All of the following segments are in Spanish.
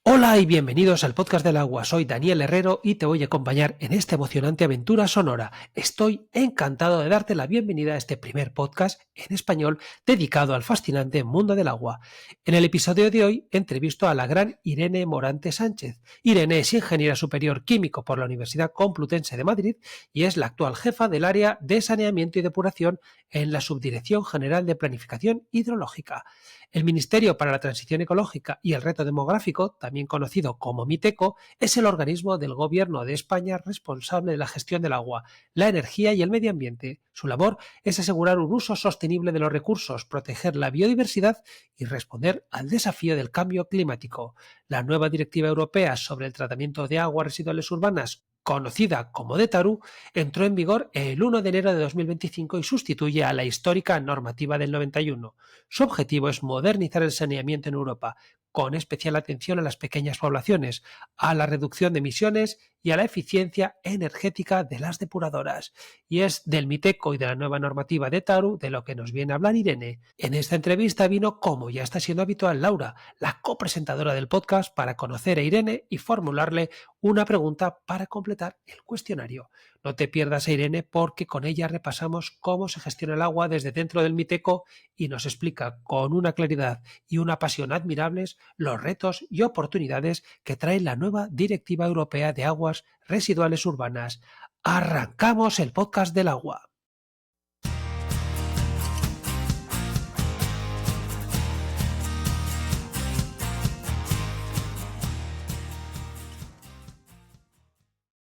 Hola y bienvenidos al Podcast del Agua, soy Daniel Herrero y te voy a acompañar en esta emocionante aventura sonora. Estoy encantado de darte la bienvenida a este primer podcast en español dedicado al fascinante mundo del agua. En el episodio de hoy entrevisto a la gran Irene Morante Sánchez. Irene es ingeniera superior químico por la Universidad Complutense de Madrid y es la actual jefa del área de saneamiento y depuración en la Subdirección General de Planificación Hidrológica. El Ministerio para la Transición Ecológica y el Reto Demográfico, también conocido como MITECO, es el organismo del Gobierno de España responsable de la gestión del agua, la energía y el medio ambiente. Su labor es asegurar un uso sostenible de los recursos, proteger la biodiversidad y responder al desafío del cambio climático. La nueva Directiva Europea sobre el tratamiento de aguas residuales urbanas, conocida como DETARU, entró en vigor el 1 de enero de 2025 y sustituye a la histórica normativa del 91. Su objetivo es modernizar el saneamiento en Europa, con especial atención a las pequeñas poblaciones, a la reducción de emisiones y a la eficiencia energética de las depuradoras. Y es del MITECO y de la nueva normativa de DETARU de lo que nos viene a hablar Irene. En esta entrevista vino, como ya está siendo habitual, Laura, la copresentadora del podcast, para conocer a Irene y formularle una pregunta para completar el cuestionario. No te pierdas a Irene porque con ella repasamos cómo se gestiona el agua desde dentro del MITECO y nos explica con una claridad y una pasión admirables los retos y oportunidades que trae la nueva Directiva Europea de Aguas Residuales Urbanas. ¡Arrancamos el podcast del agua!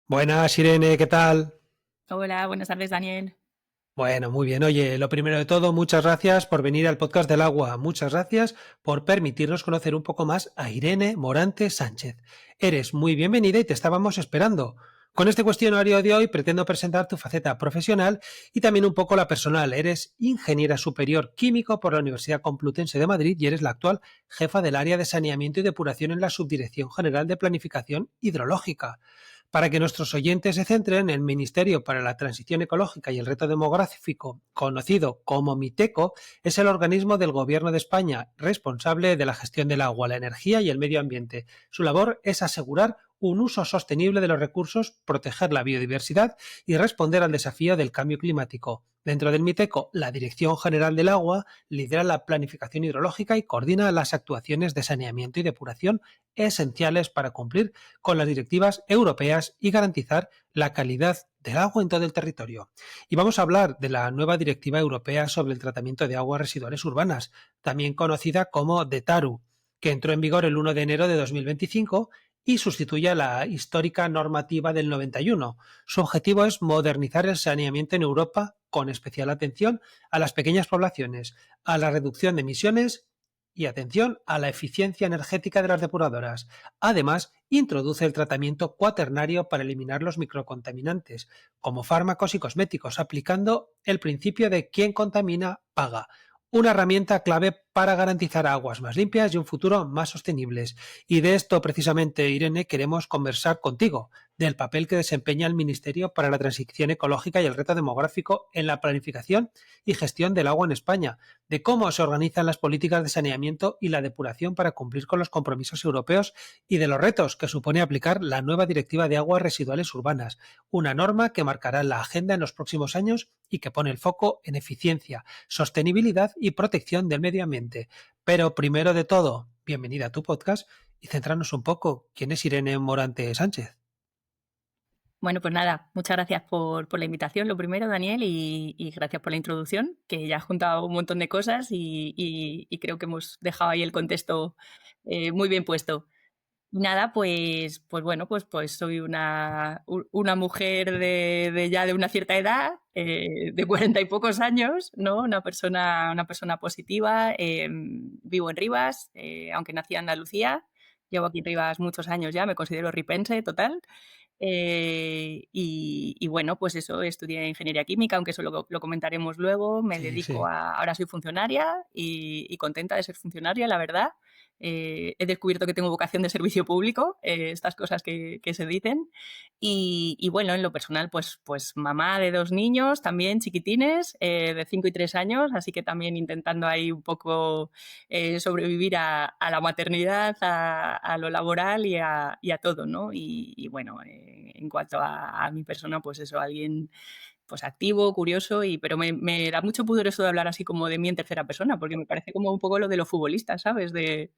Buenas, Irene, ¿qué tal? Hola, buenas tardes, Daniel. Bueno, muy bien. Oye, lo primero de todo, muchas gracias por venir al podcast del agua. Muchas gracias por permitirnos conocer un poco más a Irene Morante Sánchez. Eres muy bienvenida y te estábamos esperando. Con este cuestionario de hoy pretendo presentar tu faceta profesional y también un poco la personal. Eres ingeniera superior químico por la Universidad Complutense de Madrid y eres la actual jefa del área de saneamiento y depuración en la Subdirección General de Planificación Hidrológica. Para que nuestros oyentes se centren, el Ministerio para la Transición Ecológica y el Reto Demográfico, conocido como MITECO, es el organismo del Gobierno de España responsable de la gestión del agua, la energía y el medio ambiente. Su labor es asegurar un uso sostenible de los recursos, proteger la biodiversidad y responder al desafío del cambio climático. Dentro del MITECO, la Dirección General del Agua lidera la planificación hidrológica y coordina las actuaciones de saneamiento y depuración esenciales para cumplir con las directivas europeas y garantizar la calidad del agua en todo el territorio. Y vamos a hablar de la nueva Directiva Europea sobre el tratamiento de aguas residuales urbanas, también conocida como DETARU, que entró en vigor el 1 de enero de 2025 y sustituye a la histórica normativa del 91. Su objetivo es modernizar el saneamiento en Europa con especial atención a las pequeñas poblaciones, a la reducción de emisiones y atención a la eficiencia energética de las depuradoras. Además, introduce el tratamiento cuaternario para eliminar los microcontaminantes, como fármacos y cosméticos, aplicando el principio de quien contamina, paga. Una herramienta clave para garantizar aguas más limpias y un futuro más sostenibles. Y de esto precisamente, Irene, queremos conversar contigo, del papel que desempeña el Ministerio para la Transición Ecológica y el Reto Demográfico en la planificación y gestión del agua en España, de cómo se organizan las políticas de saneamiento y la depuración para cumplir con los compromisos europeos y de los retos que supone aplicar la nueva Directiva de Aguas Residuales Urbanas, una norma que marcará la agenda en los próximos años y que pone el foco en eficiencia, sostenibilidad y protección del medio ambiente. Pero primero de todo, bienvenida a tu podcast y centrarnos un poco. ¿Quién es Irene Morante Sánchez? Bueno, pues nada, muchas gracias por la invitación, lo primero, Daniel, y gracias por la introducción, que ya ha juntado un montón de cosas y creo que hemos dejado ahí el contexto muy bien puesto. Nada, pues bueno, pues soy una mujer ya de una cierta edad, de 40 y pocos años, ¿no? Una persona positiva. Vivo en Rivas, aunque nací en Andalucía. Llevo aquí en Rivas muchos años ya, me considero ripense total. Y bueno, pues eso, estudié ingeniería química, aunque eso lo comentaremos luego. Me dedico Sí. ahora soy funcionaria y contenta de ser funcionaria, la verdad. he descubierto que tengo vocación de servicio público, estas cosas que se dicen. Y bueno, en lo personal, pues mamá de 2 niños, también chiquitines, de 5 y 3 años, así que también intentando ahí un poco sobrevivir a la maternidad, a lo laboral y a todo, ¿no? Y bueno, en cuanto a mi persona, pues eso, alguien pues activo, curioso, pero me da mucho pudor eso de hablar así como de mí en tercera persona, porque me parece como un poco lo de los futbolistas, ¿sabes? De...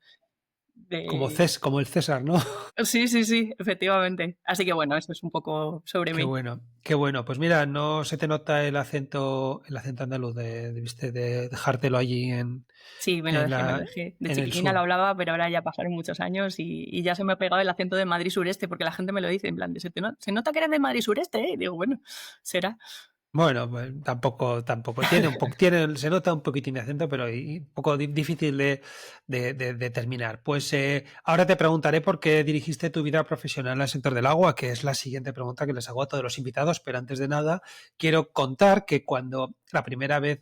Como el César, ¿no? Sí, sí, sí, efectivamente. Así que bueno, eso es un poco sobre Qué mí. bueno, qué bueno. Pues mira, no se te nota el acento andaluz de dejártelo allí Sí, me lo en dejé, me lo la, dejé. De en el chiquitina lo sur. hablaba, pero ahora ya pasaron muchos años y ya se me ha pegado el acento de Madrid sureste, porque la gente me lo dice, en plan, se nota que eres de Madrid sureste, ¿eh? Y digo, bueno, será. Bueno, pues tampoco. Se nota un poquitín de acento, pero un poco difícil de determinar. Pues ahora te preguntaré por qué dirigiste tu vida profesional al sector del agua, que es la siguiente pregunta que les hago a todos los invitados. Pero antes de nada, quiero contar que cuando la primera vez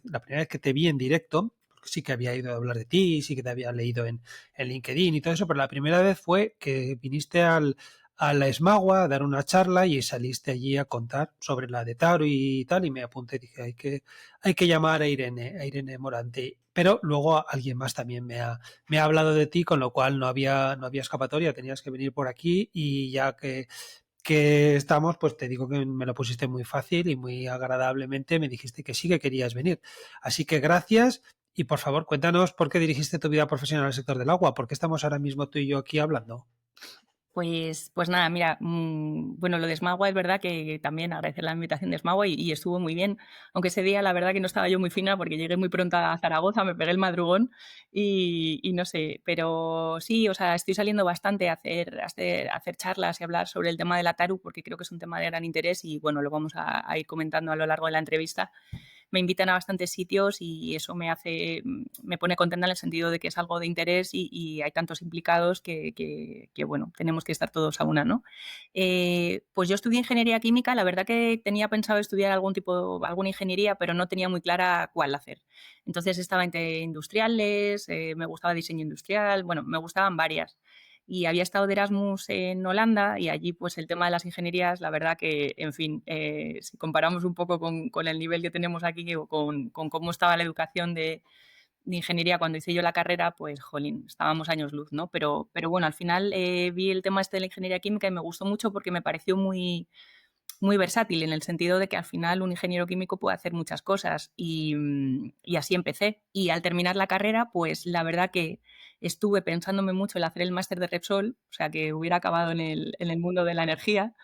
que te vi en directo, porque sí que había ido a hablar de ti, sí que te había leído en LinkedIn y todo eso, pero la primera vez fue que viniste a la Esmagua a dar una charla y saliste allí a contar sobre la de Taro y tal, y me apunté y dije, hay que llamar a Irene Morante. Pero luego alguien más también me ha hablado de ti, con lo cual no había escapatoria, tenías que venir por aquí y ya que estamos, pues te digo que me lo pusiste muy fácil y muy agradablemente me dijiste que sí que querías venir. Así que gracias y por favor cuéntanos por qué dirigiste tu vida profesional al sector del agua, por qué estamos ahora mismo tú y yo aquí hablando. Pues nada, mira, bueno, lo de Smagua es verdad que también agradecer la invitación de Smagua y estuvo muy bien, aunque ese día la verdad que no estaba yo muy fina porque llegué muy pronto a Zaragoza, me pegué el madrugón y no sé, pero sí, o sea, estoy saliendo bastante a hacer charlas y hablar sobre el tema de la Taru porque creo que es un tema de gran interés y bueno, lo vamos a ir comentando a lo largo de la entrevista. Me invitan a bastantes sitios y eso me pone contenta en el sentido de que es algo de interés y hay tantos implicados que, bueno, tenemos que estar todos a una, ¿no? Pues yo estudié ingeniería química, la verdad que tenía pensado estudiar alguna ingeniería, pero no tenía muy clara cuál hacer. Entonces estaba entre industriales, me gustaba diseño industrial, bueno, me gustaban varias y había estado de Erasmus en Holanda y allí pues el tema de las ingenierías, la verdad que, en fin, si comparamos un poco con el nivel que tenemos aquí o con cómo estaba la educación de ingeniería cuando hice yo la carrera, pues, jolín, estábamos años luz, ¿no? Pero bueno, al final vi el tema este de la ingeniería química y me gustó mucho porque me pareció muy versátil en el sentido de que al final un ingeniero químico puede hacer muchas cosas y así empecé. Y al terminar la carrera, pues la verdad que estuve pensándome mucho en hacer el máster de Repsol, o sea que hubiera acabado en el mundo de la energía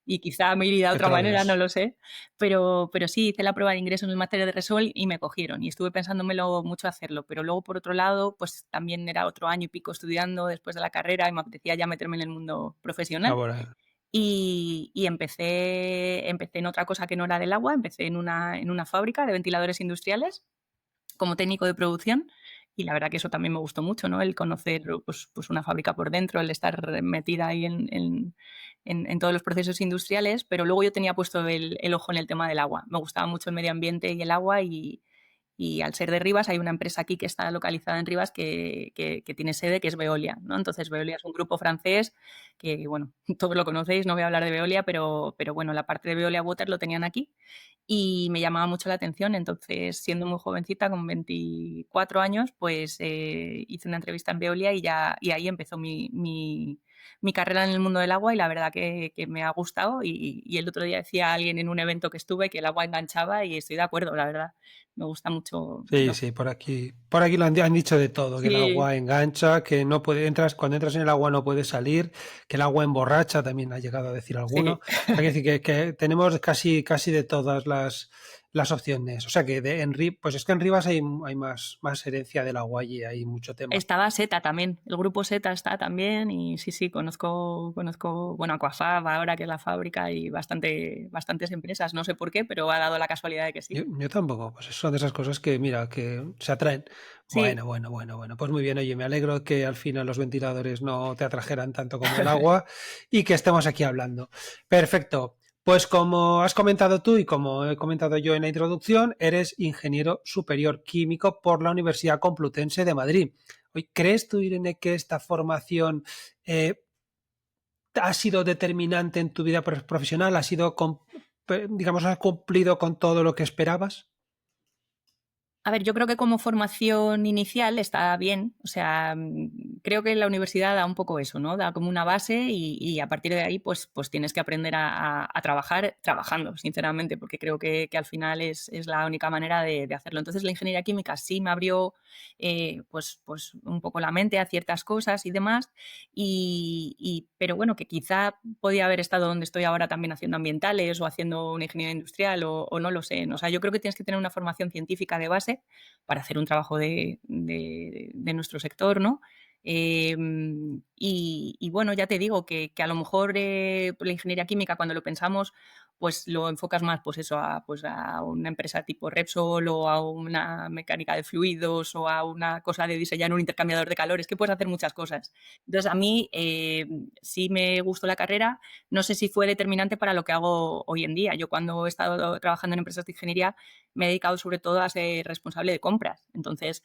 y quizá me iría de otra manera, no Petróleos. lo sé, pero sí hice la prueba de ingreso en el máster de Repsol y me cogieron y estuve pensándomelo mucho hacerlo, pero luego por otro lado, pues también era otro año y pico estudiando después de la carrera y me apetecía ya meterme en el mundo profesional. Laboral. Y empecé en otra cosa que no era del agua, empecé en una fábrica de ventiladores industriales como técnico de producción y la verdad que eso también me gustó mucho, ¿no? El conocer pues una fábrica por dentro, el estar metida ahí en todos los procesos industriales, pero luego yo tenía puesto el ojo en el tema del agua. Me gustaba mucho el medio ambiente y el agua y al ser de Rivas hay una empresa aquí que está localizada en Rivas que tiene sede, que es Veolia, ¿no? Entonces Veolia es un grupo francés que, bueno, todos lo conocéis, no voy a hablar de Veolia, pero bueno, la parte de Veolia Water lo tenían aquí y me llamaba mucho la atención. Entonces, siendo muy jovencita, con 24 años, pues hice una entrevista en Veolia y ahí empezó mi carrera en el mundo del agua y la verdad que me ha gustado y el otro día decía alguien en un evento que estuve que el agua enganchaba y estoy de acuerdo, la verdad. Me gusta mucho. Sí, sí, por aquí lo han dicho de todo, que el Sí, agua engancha, que no cuando entras en el agua no puedes salir, que el agua emborracha, también ha llegado a decir alguno. sí. O sea, que decir que tenemos casi de todas las opciones. O sea que pues es que en Rivas hay más herencia del agua y hay mucho tema. Estaba SETA también, el grupo SETA está también y sí, sí, conozco, bueno, Aquafab ahora que es la fábrica y bastantes empresas, no sé por qué, pero ha dado la casualidad de que sí. Yo tampoco, pues son de esas cosas que, mira, que se atraen. Sí, Bueno, pues muy bien, oye, me alegro que al final los ventiladores no te atrajeran tanto como el agua y que estemos aquí hablando. Perfecto. Pues como has comentado tú y como he comentado yo en la introducción, eres ingeniero superior químico por la Universidad Complutense de Madrid. ¿Crees tú, Irene, que esta formación eh, ha sido determinante en tu vida profesional? ¿Ha sido, digamos, has cumplido con todo lo que esperabas? A ver, yo creo que como formación inicial está bien. O sea, creo que la universidad da un poco eso, ¿no? Da como una base y a partir de ahí, pues tienes que aprender a trabajar trabajando, sinceramente, porque creo que al final es la única manera de hacerlo. Entonces, la ingeniería química sí me abrió pues un poco la mente a ciertas cosas y demás. Pero bueno, que quizá podía haber estado donde estoy ahora también haciendo ambientales o haciendo una ingeniería industrial o no lo sé. O sea, yo creo que tienes que tener una formación científica de base para hacer un trabajo de nuestro sector, ¿no? Y bueno, ya te digo que a lo mejor la ingeniería química, cuando lo pensamos, pues lo enfocas más pues eso, pues a una empresa tipo Repsol o a una mecánica de fluidos o a una cosa de diseñar un intercambiador de calores, que puedes hacer muchas cosas. Entonces, a mí sí me gustó la carrera. No sé si fue determinante para lo que hago hoy en día. Yo cuando he estado trabajando en empresas de ingeniería me he dedicado sobre todo a ser responsable de compras. Entonces,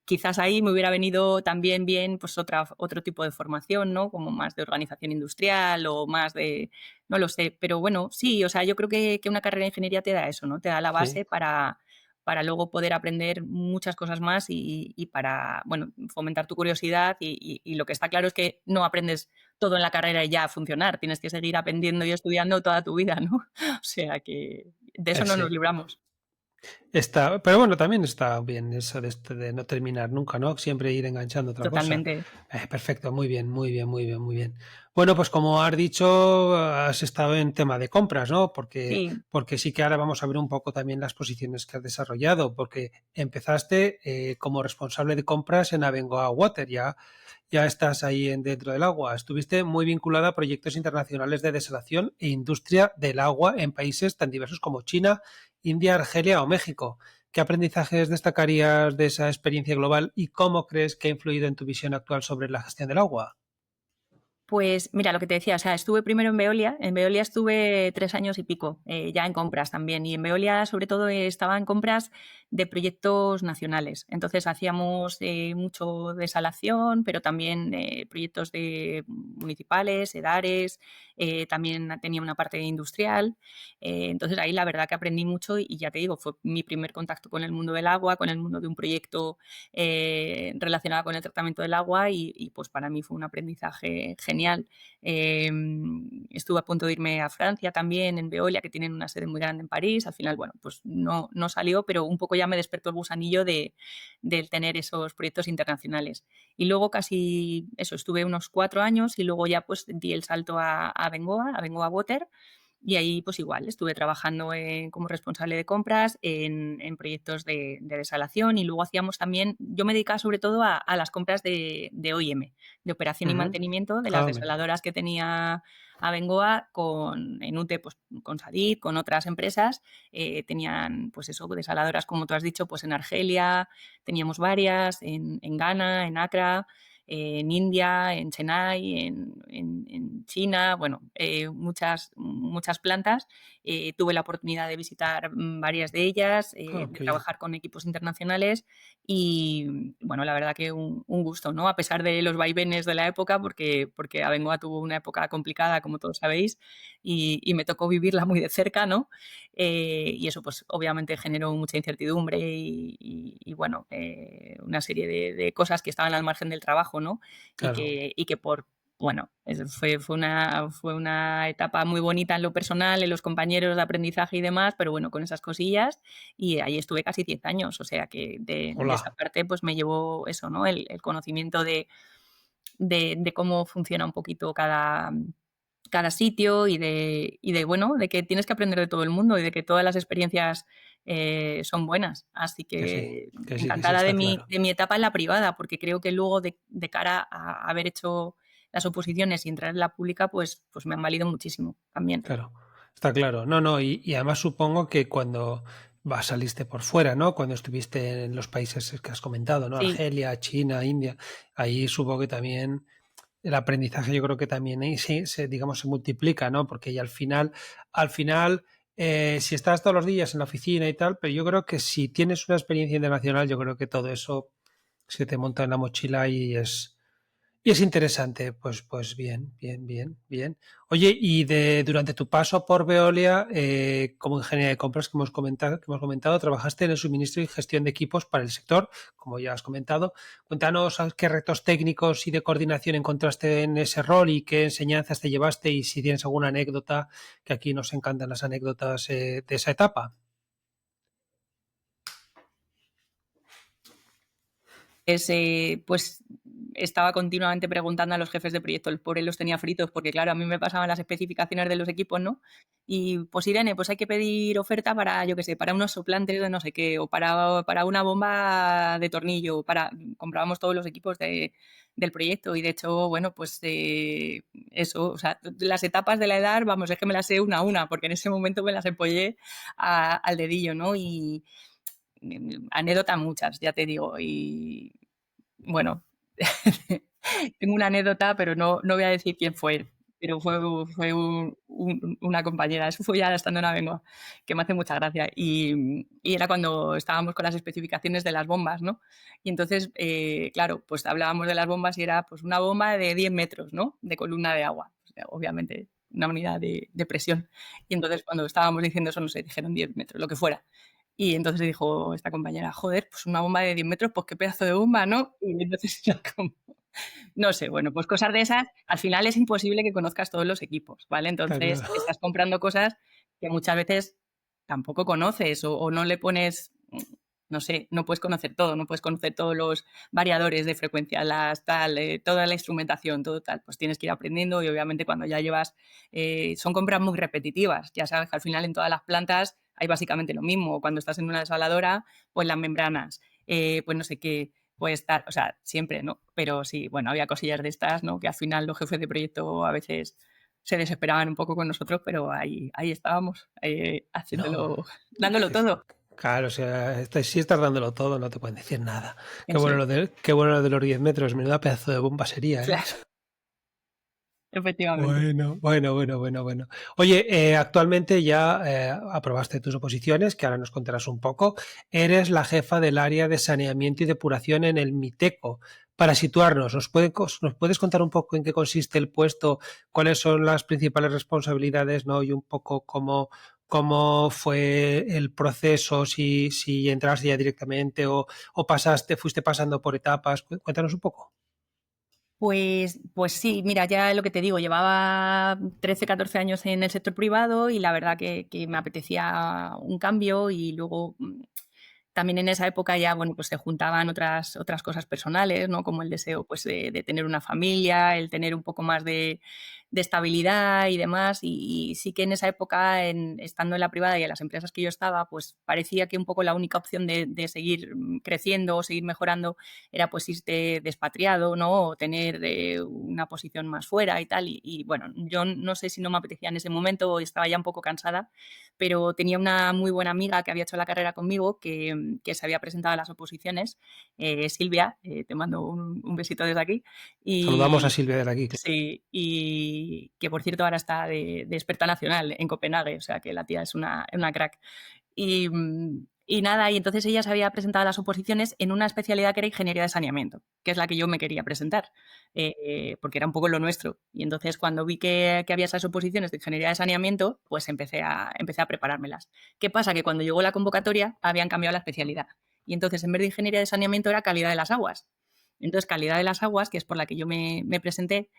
quizás ahí me hubiera venido también bien pues otro tipo de formación, ¿no? Como más de organización industrial o más de, no lo sé, pero bueno, sí, o sea, yo creo que una carrera de ingeniería te da eso, ¿no? Te da la Sí. base para luego poder aprender muchas cosas más y para, bueno, fomentar tu curiosidad y lo que está claro es que no aprendes todo en la carrera y ya a funcionar, tienes que seguir aprendiendo y estudiando toda tu vida, ¿no? O sea que de eso no nos Sí. libramos. Pero bueno, también está bien eso de no terminar nunca, ¿no? Siempre ir enganchando otra cosa. Totalmente. Perfecto, muy bien, muy bien, muy bien, muy bien. Bueno, pues como has dicho, has estado en tema de compras, ¿no? Sí. Porque sí que ahora vamos a ver un poco también las posiciones que has desarrollado, porque empezaste como responsable de compras en Abengoa Water, ya estás ahí dentro del agua. Estuviste muy vinculada a proyectos internacionales de desalación e industria del agua en países tan diversos como China, India, Argelia o México. ¿Qué aprendizajes destacarías de esa experiencia global y cómo crees que ha influido en tu visión actual sobre la gestión del agua? Pues mira, lo que te decía, o sea, estuve primero en Veolia estuve 3 años y pico, ya en compras también, y en Veolia sobre todo estaba en compras de proyectos nacionales, entonces hacíamos mucho desalación, pero también proyectos municipales, EDARES, también tenía una parte industrial, entonces ahí la verdad que aprendí mucho y ya te digo, fue mi primer contacto con el mundo del agua, con el mundo de un proyecto relacionado con el tratamiento del agua y pues para mí fue un aprendizaje genial. Estuve a punto de irme a Francia también, en Veolia, que tienen una sede muy grande en París. Al final, bueno, pues no salió, pero un poco ya me despertó el gusanillo de tener esos proyectos internacionales. Y luego casi, eso, estuve unos 4 años y luego ya pues di el salto a Bengoa Water, y ahí, pues igual, estuve trabajando como responsable de compras en proyectos de desalación y luego hacíamos también, yo me dedicaba sobre todo a las compras de OIM, de operación y Ujú. mantenimiento de las Ah, mira. desaladoras que tenía Abengoa en UTE, pues con Sadit, con otras empresas. Tenían, pues eso, desaladoras, como tú has dicho, pues en Argelia, teníamos varias, en Ghana, en Accra, en India, en Chennai, en China, bueno, muchas plantas. Tuve la oportunidad de visitar varias de ellas, Ah, de qué bien. trabajar con equipos internacionales y, bueno, la verdad que un gusto, ¿no? A pesar de los vaivenes de la época, porque Abengoa tuvo una época complicada, como todos sabéis, y me tocó vivirla muy de cerca, ¿no? Y eso, pues, obviamente generó mucha incertidumbre bueno, una serie de cosas que estaban al margen del trabajo, ¿no? Claro. Y que bueno, fue una etapa muy bonita en lo personal, en los compañeros de aprendizaje y demás, pero bueno, con esas cosillas, y ahí estuve casi 10 años, o sea que de esa Hola. parte pues me llevó eso, ¿no? El conocimiento de cómo funciona un poquito cada sitio bueno, de que tienes que aprender de todo el mundo y de que todas las experiencias son buenas. Así que Que sí, encantada está claro. de mi etapa en la privada, porque creo que luego de cara a haber hecho las oposiciones y entrar en la pública, pues me han valido muchísimo también. Claro, está claro. No, no, y además supongo que cuando saliste por fuera, ¿no? Cuando estuviste en los países que has comentado, ¿no? Sí, Argelia, China, India, ahí supongo que también el aprendizaje yo creo que también sí, digamos, se multiplica, ¿no? Porque ya al final, si estás todos los días en la oficina y tal, pero yo creo que si tienes una experiencia internacional, yo creo que todo eso se te monta en la mochila y es interesante. Pues bien, bien, bien, bien. Oye, y durante tu paso por Veolia, como ingeniera de compras que hemos comentado, trabajaste en el suministro y gestión de equipos para el sector, como ya has comentado. Cuéntanos qué retos técnicos y de coordinación encontraste en ese rol y qué enseñanzas te llevaste y si tienes alguna anécdota, que aquí nos encantan las anécdotas de esa etapa. Pues estaba continuamente preguntando a los jefes de proyecto, el pobre los tenía fritos, porque claro, a mí me pasaban las especificaciones de los equipos, ¿no? Y pues Irene, pues hay que pedir oferta para, yo qué sé, para unos soplantes de no sé qué, o para una bomba de tornillo, comprábamos todos los equipos del proyecto y de hecho, bueno, pues eso, o sea, las etapas de la edad, vamos, es que me las sé una a una, porque en ese momento me las empollé al dedillo, ¿no? Y anécdota muchas, ya te digo, y bueno, tengo una anécdota, pero no voy a decir quién fue, pero fue una compañera, eso fue ya estando en Abengoa, que me hace mucha gracia. Y era cuando estábamos con las especificaciones de las bombas, ¿no? Y entonces, claro, pues hablábamos de las bombas y era pues una bomba de 10 metros, ¿no? De columna de agua, o sea, obviamente una unidad de presión. Y entonces cuando estábamos diciendo eso, no sé, dijeron 10 metros, lo que fuera. Y entonces dijo esta compañera, joder, pues una bomba de 10 metros, pues qué pedazo de bomba, ¿no? Y entonces era como, no sé, bueno, pues cosas de esas, al final es imposible que conozcas todos los equipos, ¿vale? Está Entonces claro. estás comprando cosas que muchas veces tampoco conoces o no le pones, no sé, no puedes conocer todo, no puedes conocer todos los variadores de frecuencia, toda la instrumentación, todo tal, pues tienes que ir aprendiendo y obviamente cuando ya llevas, son compras muy repetitivas, ya sabes que al final en todas las plantas hay básicamente lo mismo, cuando estás en una desaladora, pues las membranas, pues no sé qué, puede estar, o sea, siempre, ¿no? Pero sí, bueno, había cosillas de estas, ¿no? Que al final los jefes de proyecto a veces se desesperaban un poco con nosotros, pero ahí estábamos, No, haciéndolo, dándolo todo. claro, o sea, si estás dándolo todo, no te pueden decir nada. Qué Eso bueno es, lo de los 10 metros, menuda pedazo de bomba sería, ¿eh? claro, efectivamente. Bueno, bueno, bueno, bueno, bueno. Oye, actualmente ya aprobaste tus oposiciones, que ahora nos contarás un poco. Eres la jefa del área de saneamiento y depuración en el MITECO. Para situarnos, ¿nos puedes contar un poco en qué consiste el puesto, cuáles son las principales responsabilidades, ¿no? Y un poco cómo fue el proceso, si entraste ya directamente o fuiste pasando por etapas. Cuéntanos un poco. Pues sí, mira, ya lo que te digo, llevaba 13, 14 años en el sector privado y la verdad que me apetecía un cambio y luego también en esa época ya, bueno, pues se juntaban otras cosas personales, ¿no? Como el deseo, pues, de tener una familia, el tener un poco más de estabilidad y demás. Y sí que en esa época, estando en la privada y en las empresas que yo estaba, pues parecía que un poco la única opción de seguir creciendo o seguir mejorando era pues irte despatriado, ¿no? O tener una posición más fuera y tal. Y bueno, yo no sé si no me apetecía en ese momento o estaba ya un poco cansada, pero tenía una muy buena amiga que había hecho la carrera conmigo, que se había presentado a las oposiciones, Silvia, te mando un besito desde aquí, Saludamos a y Silvia de aquí. sí, y que por cierto ahora está de experta nacional en Copenhague, o sea que la tía es una crack. Y nada, y entonces ella se había presentado a las oposiciones en una especialidad que era ingeniería de saneamiento, que es la que yo me quería presentar, porque era un poco lo nuestro. Y entonces cuando vi que había esas oposiciones de ingeniería de saneamiento, pues empecé a preparármelas. ¿Qué pasa? Que cuando llegó la convocatoria habían cambiado la especialidad. Y entonces en vez de ingeniería de saneamiento era calidad de las aguas. Entonces calidad de las aguas, que es por la que yo me presenté,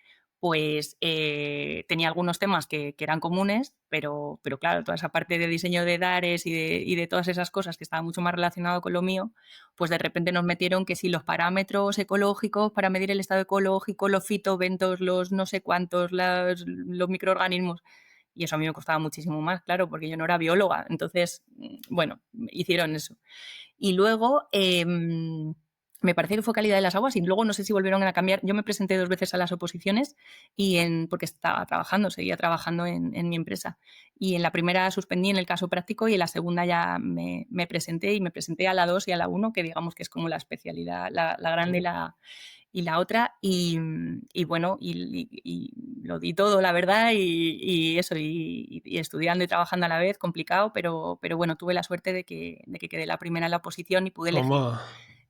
pues tenía algunos temas que eran comunes, pero claro, toda esa parte de diseño de DARES y de todas esas cosas que estaba mucho más relacionado con lo mío, pues de repente nos metieron que si los parámetros ecológicos para medir el estado ecológico, los fitoventos, los no sé cuántos, los microorganismos, y eso a mí me costaba muchísimo más, claro, porque yo no era bióloga. Entonces, bueno, hicieron eso. Y luego, me parece que fue calidad de las aguas y luego no sé si volvieron a cambiar. Yo me presenté 2 veces a las oposiciones porque estaba trabajando, seguía trabajando en mi empresa. Y en la primera suspendí en el caso práctico y en la segunda ya me presenté y me presenté a la 2 y a la 1, que digamos que es como la especialidad, la grande y la otra, y bueno, y lo di todo, la verdad, y eso, y estudiando y trabajando a la vez, complicado, pero bueno, tuve la suerte de que quedé la primera en la oposición y pude elegir. Toma,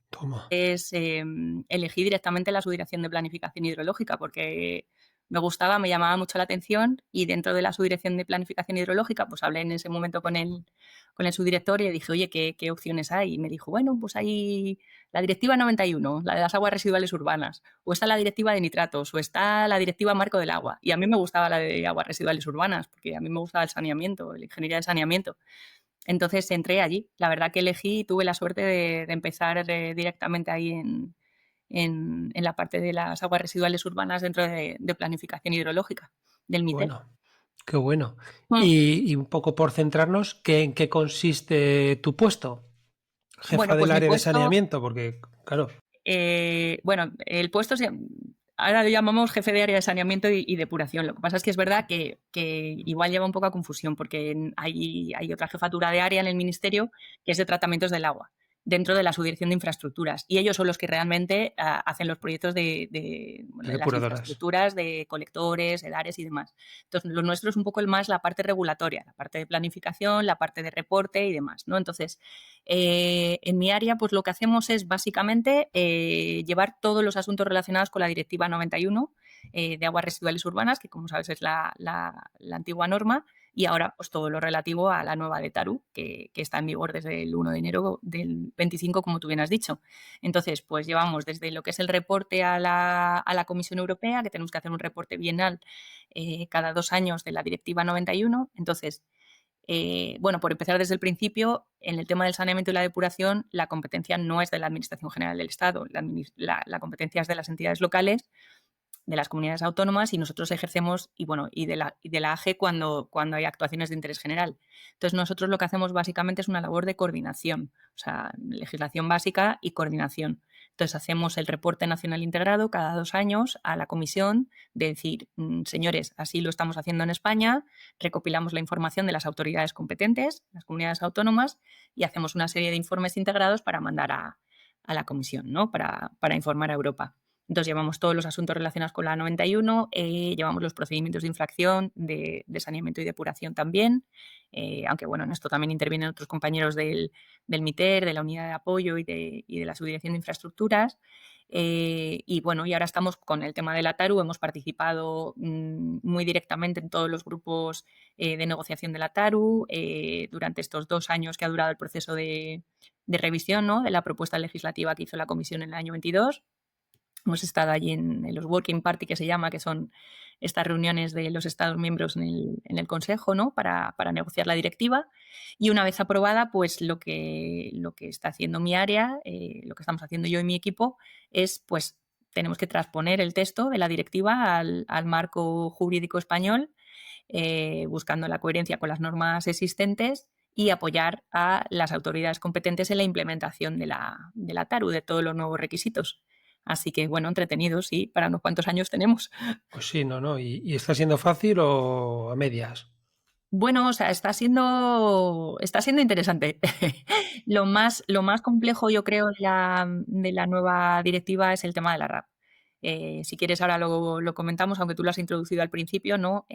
toma. Elegí directamente la subdirección de planificación hidrológica porque me gustaba, me llamaba mucho la atención, y dentro de la subdirección de planificación hidrológica, pues hablé en ese momento con el subdirector y le dije, oye, ¿qué opciones hay? Y me dijo, bueno, pues hay la directiva 91, la de las aguas residuales urbanas, o está la directiva de nitratos, o está la directiva marco del agua. Y a mí me gustaba la de aguas residuales urbanas, porque a mí me gustaba el saneamiento, la ingeniería de saneamiento. Entonces entré allí. La verdad que elegí y tuve la suerte de empezar directamente ahí en la parte de las aguas residuales urbanas dentro de planificación hidrológica del Qué MITER. bueno, qué bueno. Mm. Y un poco por centrarnos, ¿en qué consiste tu puesto? Jefa Bueno, del pues mi área de puesto, saneamiento, porque, claro, bueno, el puesto ahora lo llamamos jefe de área de saneamiento y depuración. Lo que pasa es que es verdad que igual lleva un poco a confusión, porque hay otra jefatura de área en el ministerio que es de tratamientos del agua, dentro de la subdirección de infraestructuras. Y ellos son los que realmente hacen los proyectos bueno, las de las depuradoras. infraestructuras, de colectores, edar y demás. Entonces, lo nuestro es un poco más la parte regulatoria, la parte de planificación, la parte de reporte y demás, ¿no? Entonces, en mi área, pues lo que hacemos es básicamente llevar todos los asuntos relacionados con la Directiva 91 de aguas residuales urbanas, que como sabes es la antigua norma, y ahora pues todo lo relativo a la nueva de TARU, que está en vigor desde el 1 de enero del 25, como tú bien has dicho. Entonces, pues llevamos desde lo que es el reporte a la Comisión Europea, que tenemos que hacer un reporte bienal cada 2 años de la Directiva 91. Entonces, bueno, por empezar desde el principio, en el tema del saneamiento y la depuración, la competencia no es de la Administración General del Estado, la competencia es de las entidades locales, de las comunidades autónomas, y nosotros ejercemos, y de la AGE cuando hay actuaciones de interés general. Entonces, nosotros lo que hacemos básicamente es una labor de coordinación, o sea, legislación básica y coordinación. Entonces, hacemos el reporte nacional integrado cada 2 años a la comisión de decir, señores, así lo estamos haciendo en España, recopilamos la información de las autoridades competentes, las comunidades autónomas, y hacemos una serie de informes integrados para mandar a la comisión, ¿no? Para informar a Europa. Entonces, llevamos todos los asuntos relacionados con la 91, llevamos los procedimientos de infracción, de saneamiento y depuración también, aunque bueno, en esto también intervienen otros compañeros del MITER, de la unidad de apoyo y de la subdirección de infraestructuras. Y bueno, y ahora estamos con el tema de la TARU, hemos participado muy directamente en todos los grupos de negociación de la TARU durante estos 2 años que ha durado el proceso de revisión, ¿no?, de la propuesta legislativa que hizo la Comisión en el año 22. Hemos estado allí en los Working Party, que se llama, que son estas reuniones de los Estados miembros en el Consejo, ¿no?, para negociar la directiva. Y una vez aprobada, pues lo que está haciendo mi área, lo que estamos haciendo yo y mi equipo, es pues tenemos que transponer el texto de la directiva al marco jurídico español, buscando la coherencia con las normas existentes y apoyar a las autoridades competentes en la implementación de la TARU, de todos los nuevos requisitos. Así que, bueno, entretenido, sí, para unos cuantos años tenemos. Pues sí, no, no. ¿Y está siendo fácil o a medias? Bueno, o sea, está siendo interesante. Lo más complejo, yo creo, de la nueva directiva es el tema de la RAP. Si quieres, ahora lo comentamos, aunque tú lo has introducido al principio, ¿no?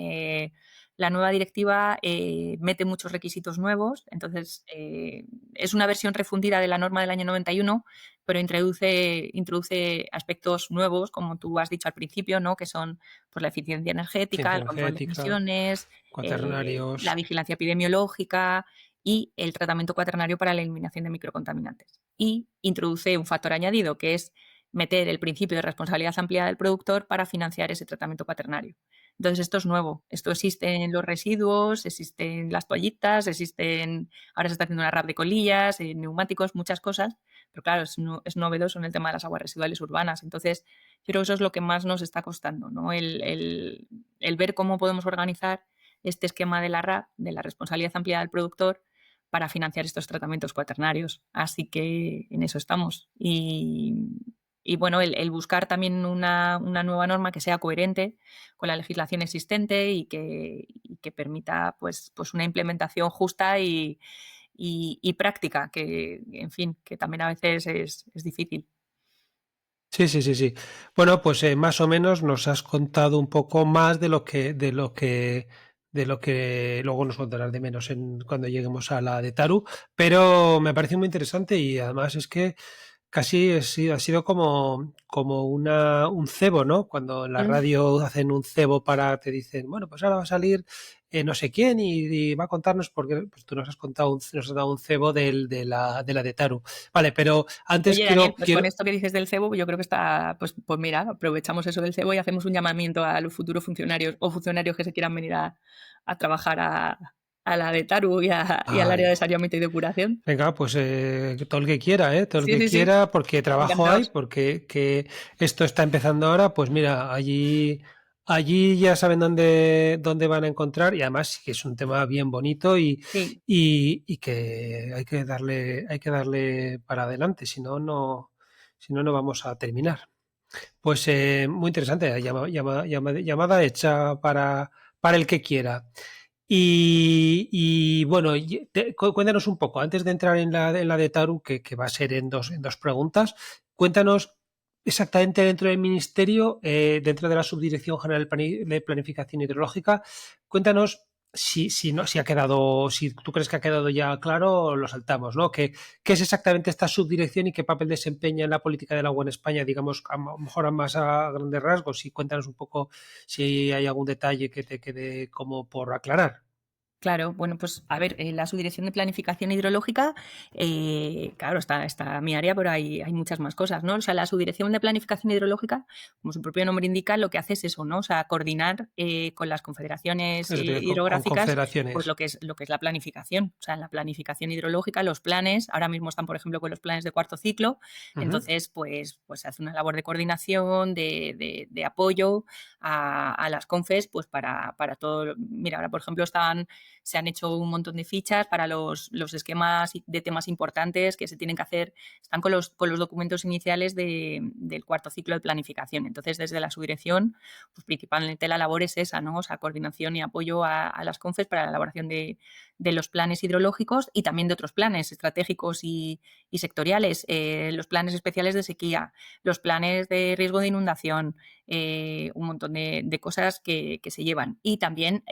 La nueva directiva mete muchos requisitos nuevos, entonces es una versión refundida de la norma del año 91, pero introduce aspectos nuevos, como tú has dicho al principio, ¿no?, que son pues, la eficiencia energética, Ciencia el control de energética, emisiones, la cuaternarios. vigilancia epidemiológica y el tratamiento cuaternario para la eliminación de microcontaminantes. Y introduce un factor añadido, que es meter el principio de responsabilidad ampliada del productor para financiar ese tratamiento cuaternario. Entonces, esto es nuevo. Esto existe en los residuos, existen las toallitas, ahora se está haciendo una RAP de colillas, neumáticos, muchas cosas, pero claro, es novedoso en el tema de las aguas residuales urbanas. Entonces, yo creo que eso es lo que más nos está costando, ¿no? El ver cómo podemos organizar este esquema de la RAP, de la responsabilidad ampliada del productor, para financiar estos tratamientos cuaternarios. Así que en eso estamos. Y bueno, el buscar también una nueva norma que sea coherente con la legislación existente y que permita pues una implementación justa y práctica, que en fin, que también a veces es difícil. Sí, sí, sí, sí. Bueno, pues más o menos nos has contado un poco más de lo que luego nos contarás de menos cuando lleguemos a la de Taru, pero me parece muy interesante y además es que casi ha sido como un cebo, ¿no? Cuando en la Mm. radio hacen un cebo te dicen, bueno, pues ahora va a salir no sé quién y va a contarnos porque pues tú nos has contado, nos has dado un cebo de la de Taru. Vale, pero antes Oye, Daniel, pues con quiero, esto que dices del cebo, yo creo que está, pues mira, aprovechamos eso del cebo y hacemos un llamamiento a los futuros funcionarios o funcionarios que se quieran venir a trabajar a la de Taru y al área ay, de saneamiento y depuración. venga, pues todo el que quiera, ¿eh? Todo el Sí, que sí, sí, quiera, porque trabajo hay, encantados. porque que esto está empezando ahora, pues mira, allí ya saben dónde van a encontrar y además sí que es un tema bien bonito Sí, y que hay que darle para adelante, si no, no vamos a terminar. Pues muy interesante, llamada hecha para el que quiera. Y bueno, cuéntanos un poco, antes de entrar en la de Taru, que va a ser en dos preguntas, cuéntanos exactamente dentro del Ministerio, dentro de la Subdirección General de Planificación Hidrológica, cuéntanos si ha quedado, si tú crees que ha quedado ya claro, lo saltamos, ¿no? ¿Qué es exactamente esta subdirección y qué papel desempeña en la política del agua en España? Digamos, a lo mejor más a grandes rasgos, y cuéntanos un poco si hay algún detalle que te quede como por aclarar. claro, bueno, pues a ver, la Subdirección de Planificación Hidrológica, claro, está mi área, pero hay muchas más cosas, ¿no? O sea, la Subdirección de Planificación Hidrológica, como su propio nombre indica, lo que hace es eso, ¿no? O sea, coordinar con las confederaciones Es decir, con hidrográficas, pues confederaciones. lo que es la planificación. O sea, en la planificación hidrológica, los planes, ahora mismo están, por ejemplo, con los planes de cuarto ciclo, Ujú. entonces, pues se hace una labor de coordinación, de apoyo a las confes, pues para todo. Mira, ahora, por ejemplo, se han hecho un montón de fichas para los esquemas de temas importantes que se tienen que hacer, están con los documentos iniciales del cuarto ciclo de planificación. Entonces, desde la subdirección, pues principalmente la labor es esa, ¿no? O sea, coordinación y apoyo a las confes para la elaboración de los planes hidrológicos y también de otros planes estratégicos y sectoriales, los planes especiales de sequía, los planes de riesgo de inundación, un montón de cosas que se llevan. Y también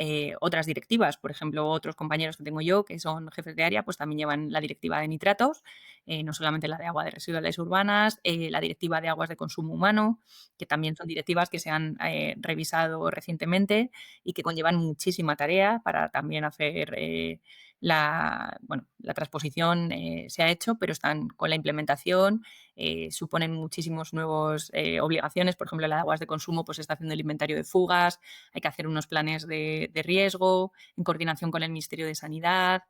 otras directivas, por ejemplo, otros compañeros que tengo yo, que son jefes de área, pues también llevan la directiva de nitratos, no solamente la de agua de residuales urbanas, la directiva de aguas de consumo humano, que también son directivas que se han revisado recientemente y que conllevan muchísima tarea para también hacer la transposición se ha hecho, pero están con la implementación, suponen muchísimos nuevos obligaciones. Por ejemplo, la de aguas de consumo pues está haciendo el inventario de fugas, hay que hacer unos planes de riesgo en coordinación con el Ministerio de Sanidad.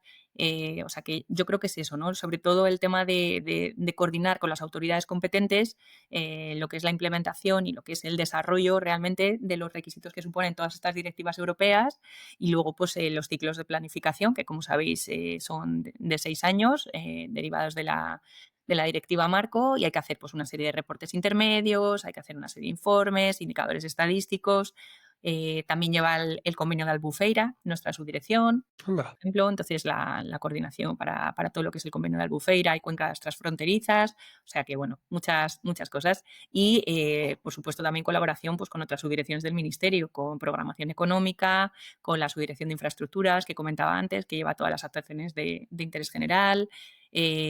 O sea que yo creo que es eso, ¿no? Sobre todo el tema de coordinar con las autoridades competentes lo que es la implementación y lo que es el desarrollo realmente de los requisitos que suponen todas estas directivas europeas y luego pues los ciclos de planificación que como sabéis son de 6 años derivados de la directiva marco y hay que hacer pues una serie de reportes intermedios, hay que hacer una serie de informes, indicadores estadísticos. También lleva el convenio de Albufeira, nuestra subdirección, Anda. por ejemplo, entonces la coordinación para todo lo que es el convenio de Albufeira y cuencas transfronterizas, o sea que bueno, muchas, muchas cosas. Y por supuesto también colaboración pues, con otras subdirecciones del Ministerio, con programación económica, con la subdirección de infraestructuras que comentaba antes, que lleva todas las actuaciones de interés general,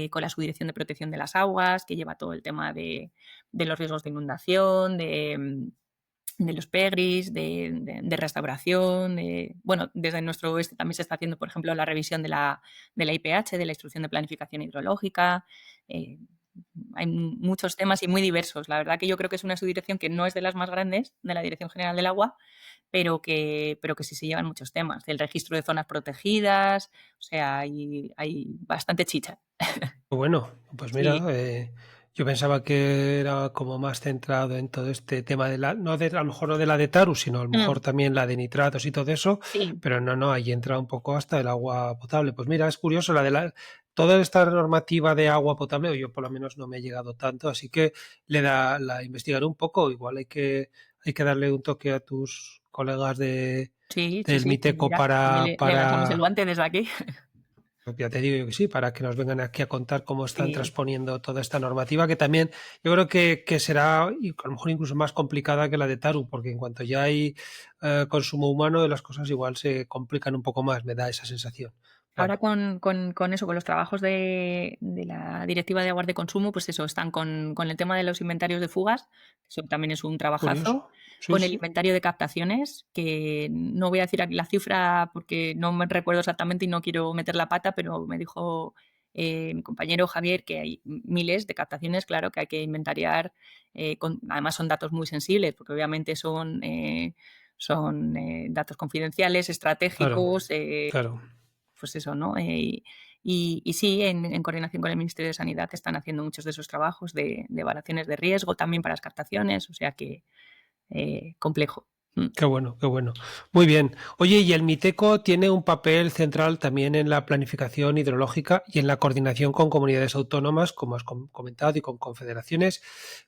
con la subdirección de protección de las aguas, que lleva todo el tema de los riesgos de inundación, de los PEGRIS, de restauración. Bueno, desde nuestro oeste también se está haciendo, por ejemplo, la revisión de la IPH, de la Instrucción de Planificación Hidrológica. Eh, Hay muchos temas y muy diversos. La verdad que yo creo que es una subdirección que no es de las más grandes de la Dirección General del Agua, pero que sí se llevan muchos temas. El registro de zonas protegidas, o sea, hay bastante chicha. Bueno, pues mira, Sí, yo pensaba que era como más centrado en todo este tema no a lo mejor no de la de Taru, sino a lo mejor mm, también la de nitratos y todo eso, sí, pero no, no, ahí entra un poco hasta el agua potable. Pues mira, es curioso, toda esta normativa de agua potable, o yo por lo menos no me he llegado tanto, así que la investigaré un poco, igual hay que darle un toque a tus colegas sí, sí, del sí. Pues Miteco mira, también le lanzamos el guante desde aquí. Ya te digo yo que sí, para que nos vengan aquí a contar cómo están Sí. transponiendo toda esta normativa, que también yo creo que será y a lo mejor incluso más complicada que la de Taru, porque en cuanto ya hay consumo humano, las cosas igual se complican un poco más, me da esa sensación. Ahora Bueno, con eso, con los trabajos de la Directiva de Aguas de Consumo, pues eso, están con el tema de los inventarios de fugas, eso también es un trabajazo, curioso. Sí, con el sí. inventario de captaciones, que no voy a decir aquí la cifra porque no me recuerdo exactamente y no quiero meter la pata, pero me dijo mi compañero Javier que hay miles de captaciones, claro, que hay que inventariar, además son datos muy sensibles, porque obviamente son datos confidenciales, Claro, estratégicos, claro. pues eso, ¿no? Y sí, en coordinación con el Ministerio de Sanidad están haciendo muchos de esos trabajos de evaluaciones de riesgo también para las captaciones, o sea que complejo. Mm. Qué bueno, qué bueno. Muy bien. Oye, y el Miteco tiene un papel central también en la planificación hidrológica y en la coordinación con comunidades autónomas, como has comentado, y con confederaciones.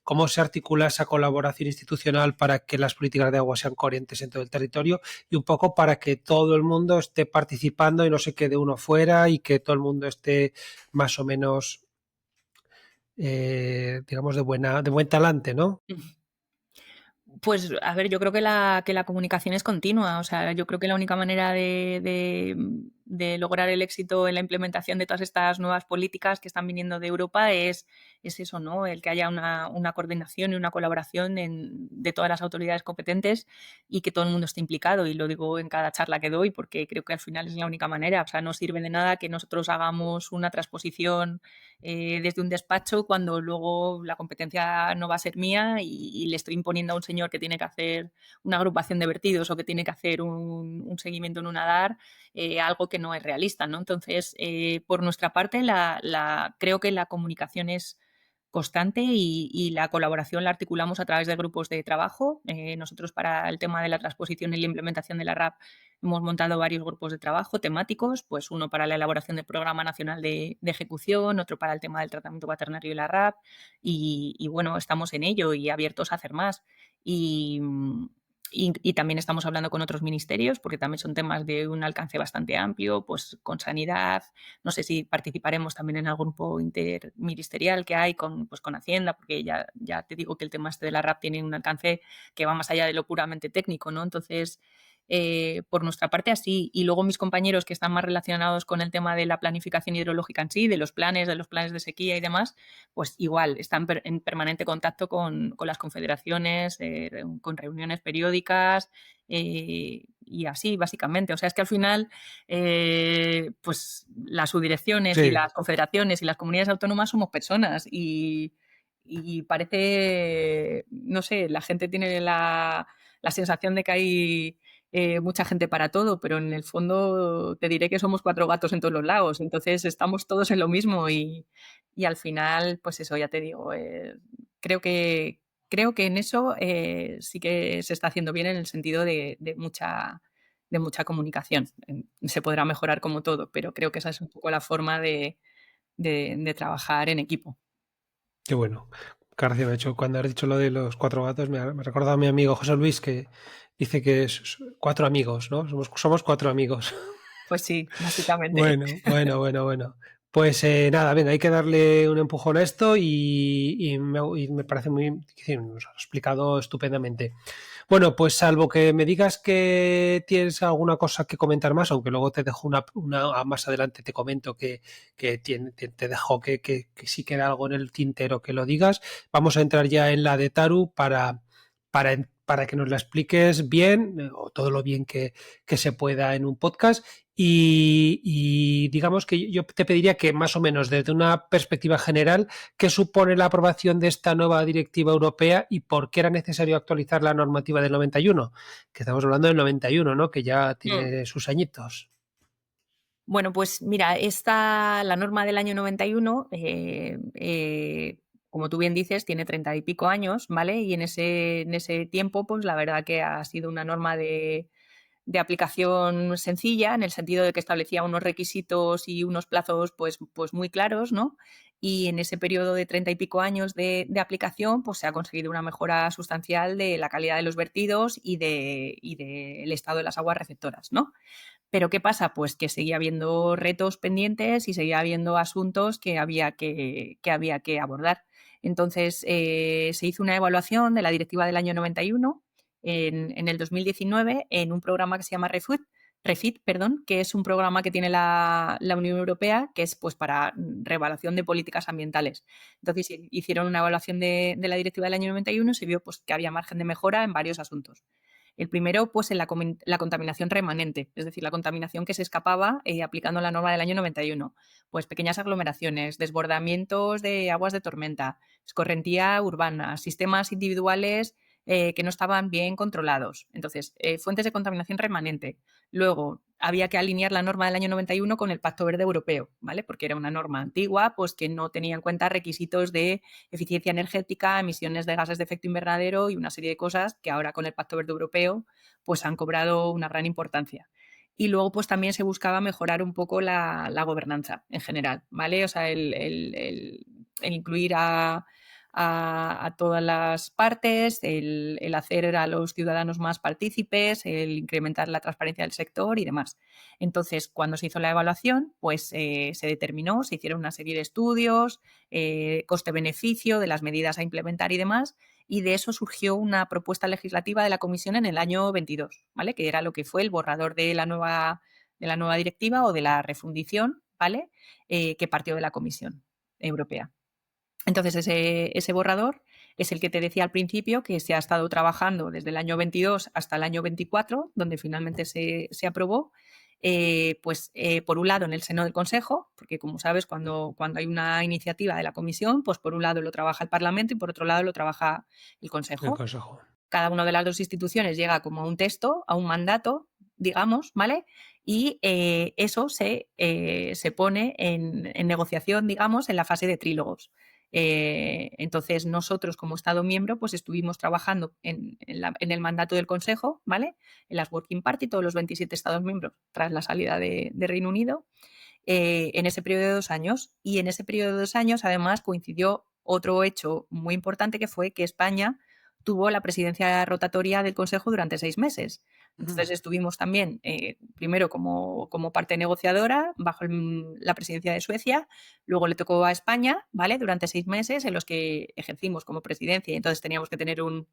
¿Cómo se articula esa colaboración institucional para que las políticas de agua sean coherentes en todo el territorio y un poco para que todo el mundo esté participando y no se quede uno fuera y que todo el mundo esté más o menos, digamos, de buen talante, ¿no? Pues, a ver, yo creo que la comunicación es continua. O sea, yo creo que la única manera de lograr el éxito en la implementación de todas estas nuevas políticas que están viniendo de Europa es eso, ¿no? El que haya una coordinación y una colaboración de todas las autoridades competentes y que todo el mundo esté implicado. Y lo digo en cada charla que doy porque creo que al final es la única manera. O sea, no sirve de nada que nosotros hagamos una transposición desde un despacho cuando luego la competencia no va a ser mía y le estoy imponiendo a un señor que tiene que hacer una agrupación de vertidos o que tiene que hacer un seguimiento en un ADAR, algo que no es realista, ¿no? Entonces, por nuestra parte, creo que la comunicación es constante y la colaboración la articulamos a través de grupos de trabajo. Nosotros para el tema de la transposición y la implementación de la RAP hemos montado varios grupos de trabajo temáticos, pues uno para la elaboración del Programa Nacional de Ejecución, otro para el tema del tratamiento cuaternario y la RAP, y bueno, estamos en ello y abiertos a hacer más. Y, y también estamos hablando con otros ministerios, porque también son temas de un alcance bastante amplio, pues con sanidad, no sé si participaremos también en algún grupo interministerial que hay con Hacienda, porque ya te digo que el tema este de la RAP tiene un alcance que va más allá de lo puramente técnico, ¿no? Entonces, por nuestra parte así. Y luego mis compañeros que están más relacionados con el tema de la planificación hidrológica en sí, de los planes de sequía y demás, pues igual están en permanente contacto con las confederaciones, con reuniones periódicas y así, básicamente. O sea, es que al final, pues las subdirecciones y Sí, las confederaciones y las comunidades autónomas somos personas y parece, no sé, la gente tiene la sensación de que hay mucha gente para todo, pero en el fondo te diré que somos cuatro gatos en todos los lagos, entonces estamos todos en lo mismo y al final, pues eso, ya te digo, creo que, creo que en eso sí que se está haciendo bien en el sentido de mucha comunicación. Se podrá mejorar como todo, pero creo que esa es un poco la forma de trabajar en equipo. qué bueno. Gracias, de hecho, cuando has dicho lo de los cuatro gatos, me ha recordado a mi amigo José Luis que dice que es cuatro amigos, ¿no? Somos cuatro amigos. Pues sí, básicamente. Bueno, bueno, bueno, bueno. Pues nada, venga, hay que darle un empujón a esto y me parece muy, que nos ha explicado estupendamente. Bueno, pues salvo que me digas que tienes alguna cosa que comentar más, aunque luego te dejo más adelante te comento que te dejo que sí queda algo en el tintero que lo digas. Vamos a entrar ya en la de Taru para que nos la expliques bien, o todo lo bien que se pueda en un podcast. Y digamos que yo te pediría que más o menos desde una perspectiva general, ¿qué supone la aprobación de esta nueva directiva europea y por qué era necesario actualizar la normativa del 91? Que estamos hablando del 91, ¿no? Que ya Mm. tiene sus añitos. Bueno, pues mira, la norma del año 91, como tú bien dices, tiene 30 y pico años, ¿vale? Y en ese tiempo, pues la verdad que ha sido una norma de aplicación sencilla, en el sentido de que establecía unos requisitos y unos plazos pues muy claros, ¿no? y en ese periodo de 30 y pico años de aplicación, pues se ha conseguido una mejora sustancial de la calidad de los vertidos y del estado de las aguas receptoras, ¿no? Pero ¿qué pasa? Pues que seguía habiendo retos pendientes y seguía habiendo asuntos que había que abordar. Entonces, se hizo una evaluación de la directiva del año 91 en el 2019 en un programa que se llama REFIT, perdón, que es un programa que tiene la Unión Europea, que es pues para reevaluación de políticas ambientales. Entonces hicieron una evaluación de la directiva del año 91 y se vio pues, que había margen de mejora en varios asuntos. El primero, pues en la contaminación remanente, es decir, la contaminación que se escapaba aplicando la norma del año 91. Pues pequeñas aglomeraciones, desbordamientos de aguas de tormenta, escorrentía urbana, sistemas individuales que no estaban bien controlados. Entonces, fuentes de contaminación remanente. Luego, había que alinear la norma del año 91 con el Pacto Verde Europeo, ¿vale? Porque era una norma antigua, pues que no tenía en cuenta requisitos de eficiencia energética, emisiones de gases de efecto invernadero y una serie de cosas que ahora con el Pacto Verde Europeo pues han cobrado una gran importancia. Y luego pues también se buscaba mejorar un poco la gobernanza en general, ¿vale? O sea, el incluir a todas las partes, el hacer a los ciudadanos más partícipes, el incrementar la transparencia del sector y demás. Entonces, cuando se hizo la evaluación, pues se determinó, se hicieron una serie de estudios, coste-beneficio de las medidas a implementar y demás, y de eso surgió una propuesta legislativa de la Comisión en el año 22, ¿vale? Que era lo que fue el borrador de la nueva directiva o de la refundición, ¿vale? Que partió de la Comisión Europea. Entonces, ese borrador es el que te decía al principio que se ha estado trabajando desde el año 22 hasta el año 24, donde finalmente se aprobó, por un lado en el seno del Consejo, porque como sabes, cuando hay una iniciativa de la Comisión, pues por un lado lo trabaja el Parlamento y por otro lado lo trabaja el Consejo. El Consejo. Cada una de las dos instituciones llega como a un texto, a un mandato, digamos, ¿vale? Y eso se pone en negociación, digamos, en la fase de trílogos. Entonces, nosotros como Estado miembro, pues estuvimos trabajando en el mandato del Consejo, ¿vale? En las Working Party, todos los 27 Estados miembros, tras la salida de Reino Unido, en ese periodo de 2 años. Y en ese periodo de 2 años, además, coincidió otro hecho muy importante, que fue que España tuvo la presidencia rotatoria del Consejo durante 6 meses. Entonces estuvimos también, primero como parte negociadora, bajo la presidencia de Suecia, luego le tocó a España, ¿vale? Durante 6 meses en los que ejercimos como presidencia y entonces teníamos que tener un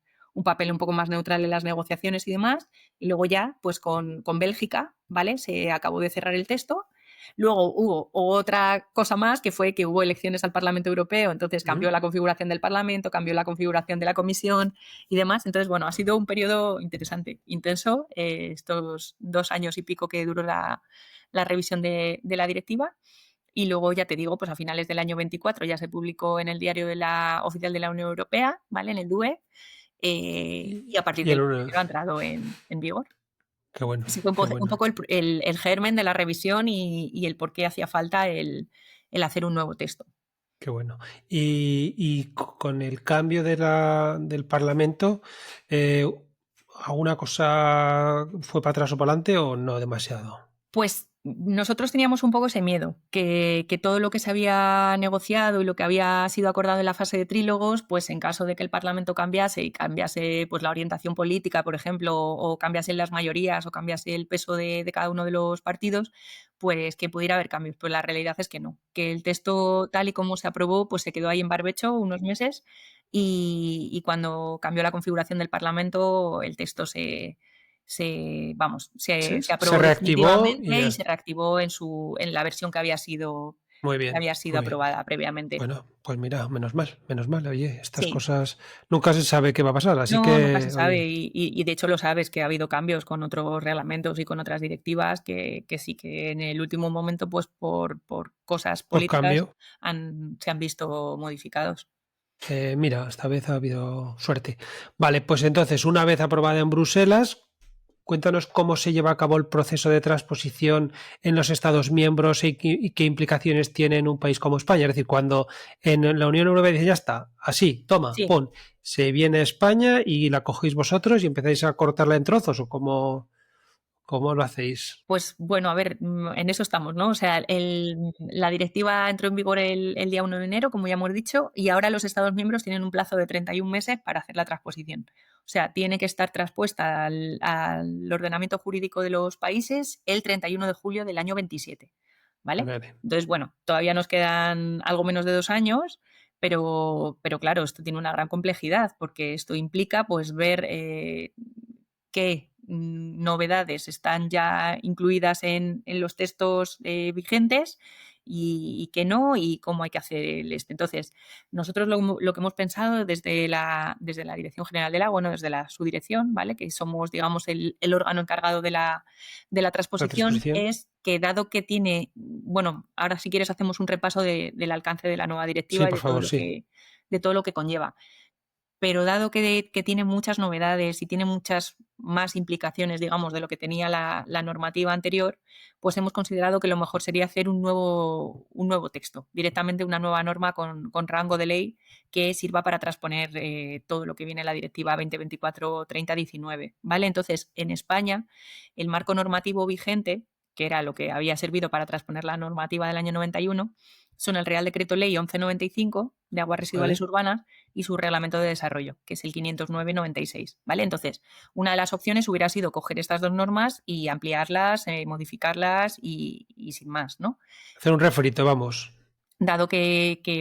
papel un poco más neutral en las negociaciones y demás. Y luego ya, pues con Bélgica, ¿vale? Se acabó de cerrar el texto. Luego hubo otra cosa más, que fue que hubo elecciones al Parlamento Europeo, entonces cambió la configuración del Parlamento, cambió la configuración de la Comisión y demás. Entonces, bueno, ha sido un periodo interesante, intenso, estos 2 años y pico que duró la revisión de la directiva. Y luego, ya te digo, pues a finales del año 24 ya se publicó en el diario oficial de la Unión Europea, ¿vale? En el DUE, y a partir Y del el 1 de uno. enero ha entrado en vigor. Qué bueno. Así fue Qué un bueno. poco el germen de la revisión y el por qué hacía falta el hacer un nuevo texto. Qué bueno. Y con el cambio del Parlamento, ¿alguna cosa fue para atrás o para adelante o no demasiado? Pues nosotros teníamos un poco ese miedo, que todo lo que se había negociado y lo que había sido acordado en la fase de trílogos, pues en caso de que el Parlamento cambiase y cambiase pues, la orientación política, por ejemplo, o cambiase las mayorías o cambiase el peso de cada uno de los partidos, pues que pudiera haber cambios. Pues la realidad es que no, que el texto tal y como se aprobó, pues se quedó ahí en barbecho unos meses y cuando cambió la configuración del Parlamento, el texto se Se aprobó reactivó y definitivamente y ya. se reactivó en la versión que había sido Muy bien, muy bien. aprobada previamente. Bueno, pues mira, menos mal, menos mal. Oye, estas Sí. cosas nunca se sabe qué va a pasar, así No, nunca se que, sabe oye, y de hecho lo sabes que ha habido cambios con otros reglamentos y con otras directivas que sí que en el último momento, pues por cosas pues políticas cambio. se han visto modificados. Mira, esta vez ha habido suerte. Vale, pues entonces, una vez aprobada en Bruselas, cuéntanos cómo se lleva a cabo el proceso de transposición en los Estados miembros y qué implicaciones tiene en un país como España. Es decir, cuando en la Unión Europea dice ya está, así, toma, Sí. pon, se viene a España y la cogéis vosotros y empezáis a cortarla en trozos o cómo ¿Cómo lo hacéis? Pues bueno, a ver, en eso estamos, ¿no? O sea, la directiva entró en vigor el día 1 de enero, como ya hemos dicho, y ahora los Estados miembros tienen un plazo de 31 meses para hacer la transposición. O sea, tiene que estar transpuesta al ordenamiento jurídico de los países el 31 de julio del año 27, ¿vale? Vale. Entonces, bueno, todavía nos quedan algo menos de 2 años, pero claro, esto tiene una gran complejidad porque esto implica pues ver qué novedades están ya incluidas en los textos vigentes y qué no, y cómo hay que hacer el este. Entonces, nosotros lo que hemos pensado desde la Dirección General del Agua, bueno, desde la subdirección, ¿vale? Que somos, digamos, el órgano encargado de la La transposición, transposición. es que dado que tiene, bueno, ahora si quieres hacemos un repaso del alcance de la nueva Sí, directiva y por favor, sí. de todo lo que conlleva. Pero dado que tiene muchas novedades y tiene muchas más implicaciones, digamos, de lo que tenía la normativa anterior, pues hemos considerado que lo mejor sería hacer un nuevo texto, directamente una nueva norma con rango de ley que sirva para transponer todo lo que viene en la Directiva 2024/3019, ¿vale? Entonces, en España, el marco normativo vigente, que era lo que había servido para transponer la normativa del año 91, son el Real Decreto Ley 1195 de aguas residuales Vale. urbanas y su reglamento de desarrollo, que es el 509/96, ¿vale? Entonces, una de las opciones hubiera sido coger estas dos normas y ampliarlas, modificarlas y sin más, ¿no? Hacer un refrito, vamos. Dado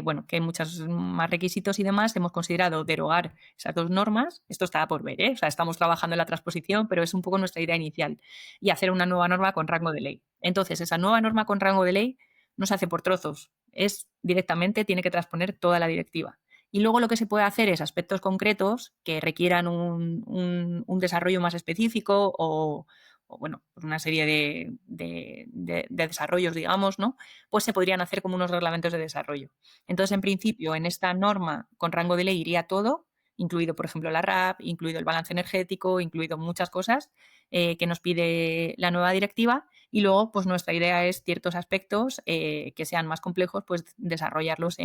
bueno, que hay muchos más requisitos y demás, hemos considerado derogar esas dos normas. Esto está por ver, ¿eh? O sea, estamos trabajando en la transposición, pero es un poco nuestra idea inicial. Y hacer una nueva norma con rango de ley. Entonces, esa nueva norma con rango de ley no se hace por trozos, es directamente, tiene que transponer toda la directiva. Y luego lo que se puede hacer es aspectos concretos que requieran un desarrollo más específico o bueno, pues una serie de desarrollos, digamos, ¿no? Pues se podrían hacer como unos reglamentos de desarrollo. Entonces, en principio, en esta norma con rango de ley iría todo, incluido, por ejemplo, la RAP, incluido el balance energético, incluido muchas cosas que nos pide la nueva directiva. Y luego, pues nuestra idea es ciertos aspectos que sean más complejos, pues desarrollarlos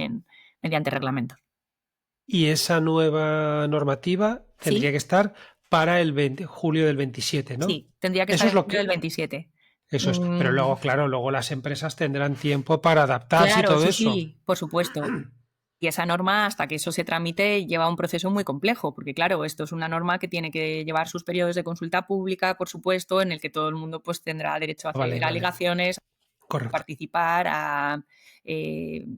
mediante reglamentos. Y esa nueva normativa tendría Sí, que estar para el julio del 27, ¿no? sí, tendría que Eso estar es en lo julio que... del 27. Eso es. Pero Mm, luego, claro, luego las empresas tendrán tiempo para adaptarse y claro, todo sí, eso. sí, por supuesto. Y esa norma, hasta que eso se tramite, lleva un proceso muy complejo, porque claro, esto es una norma que tiene que llevar sus periodos de consulta pública, por supuesto, en el que todo el mundo pues tendrá derecho a Vale, hacer vale. alegaciones, a Correcto. participar, a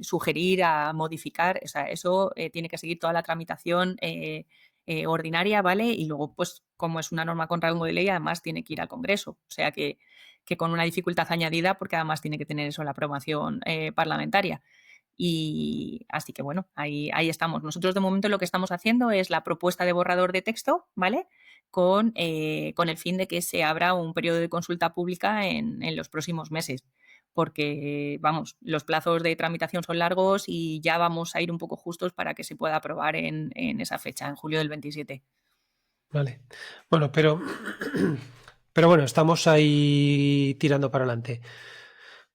sugerir, a modificar. O sea, eso tiene que seguir toda la tramitación ordinaria, ¿vale? Y luego, pues, como es una norma con rango de ley, además tiene que ir al Congreso. O sea que con una dificultad añadida, porque además tiene que tener eso la aprobación parlamentaria. Y así que bueno, ahí estamos. Nosotros de momento lo que estamos haciendo es la propuesta de borrador de texto, ¿vale? Con el fin de que se abra un periodo de consulta pública en los próximos meses. Porque, vamos, los plazos de tramitación son largos y ya vamos a ir un poco justos para que se pueda aprobar en esa fecha, en julio del 27. Vale. Bueno, pero bueno, estamos ahí tirando para adelante.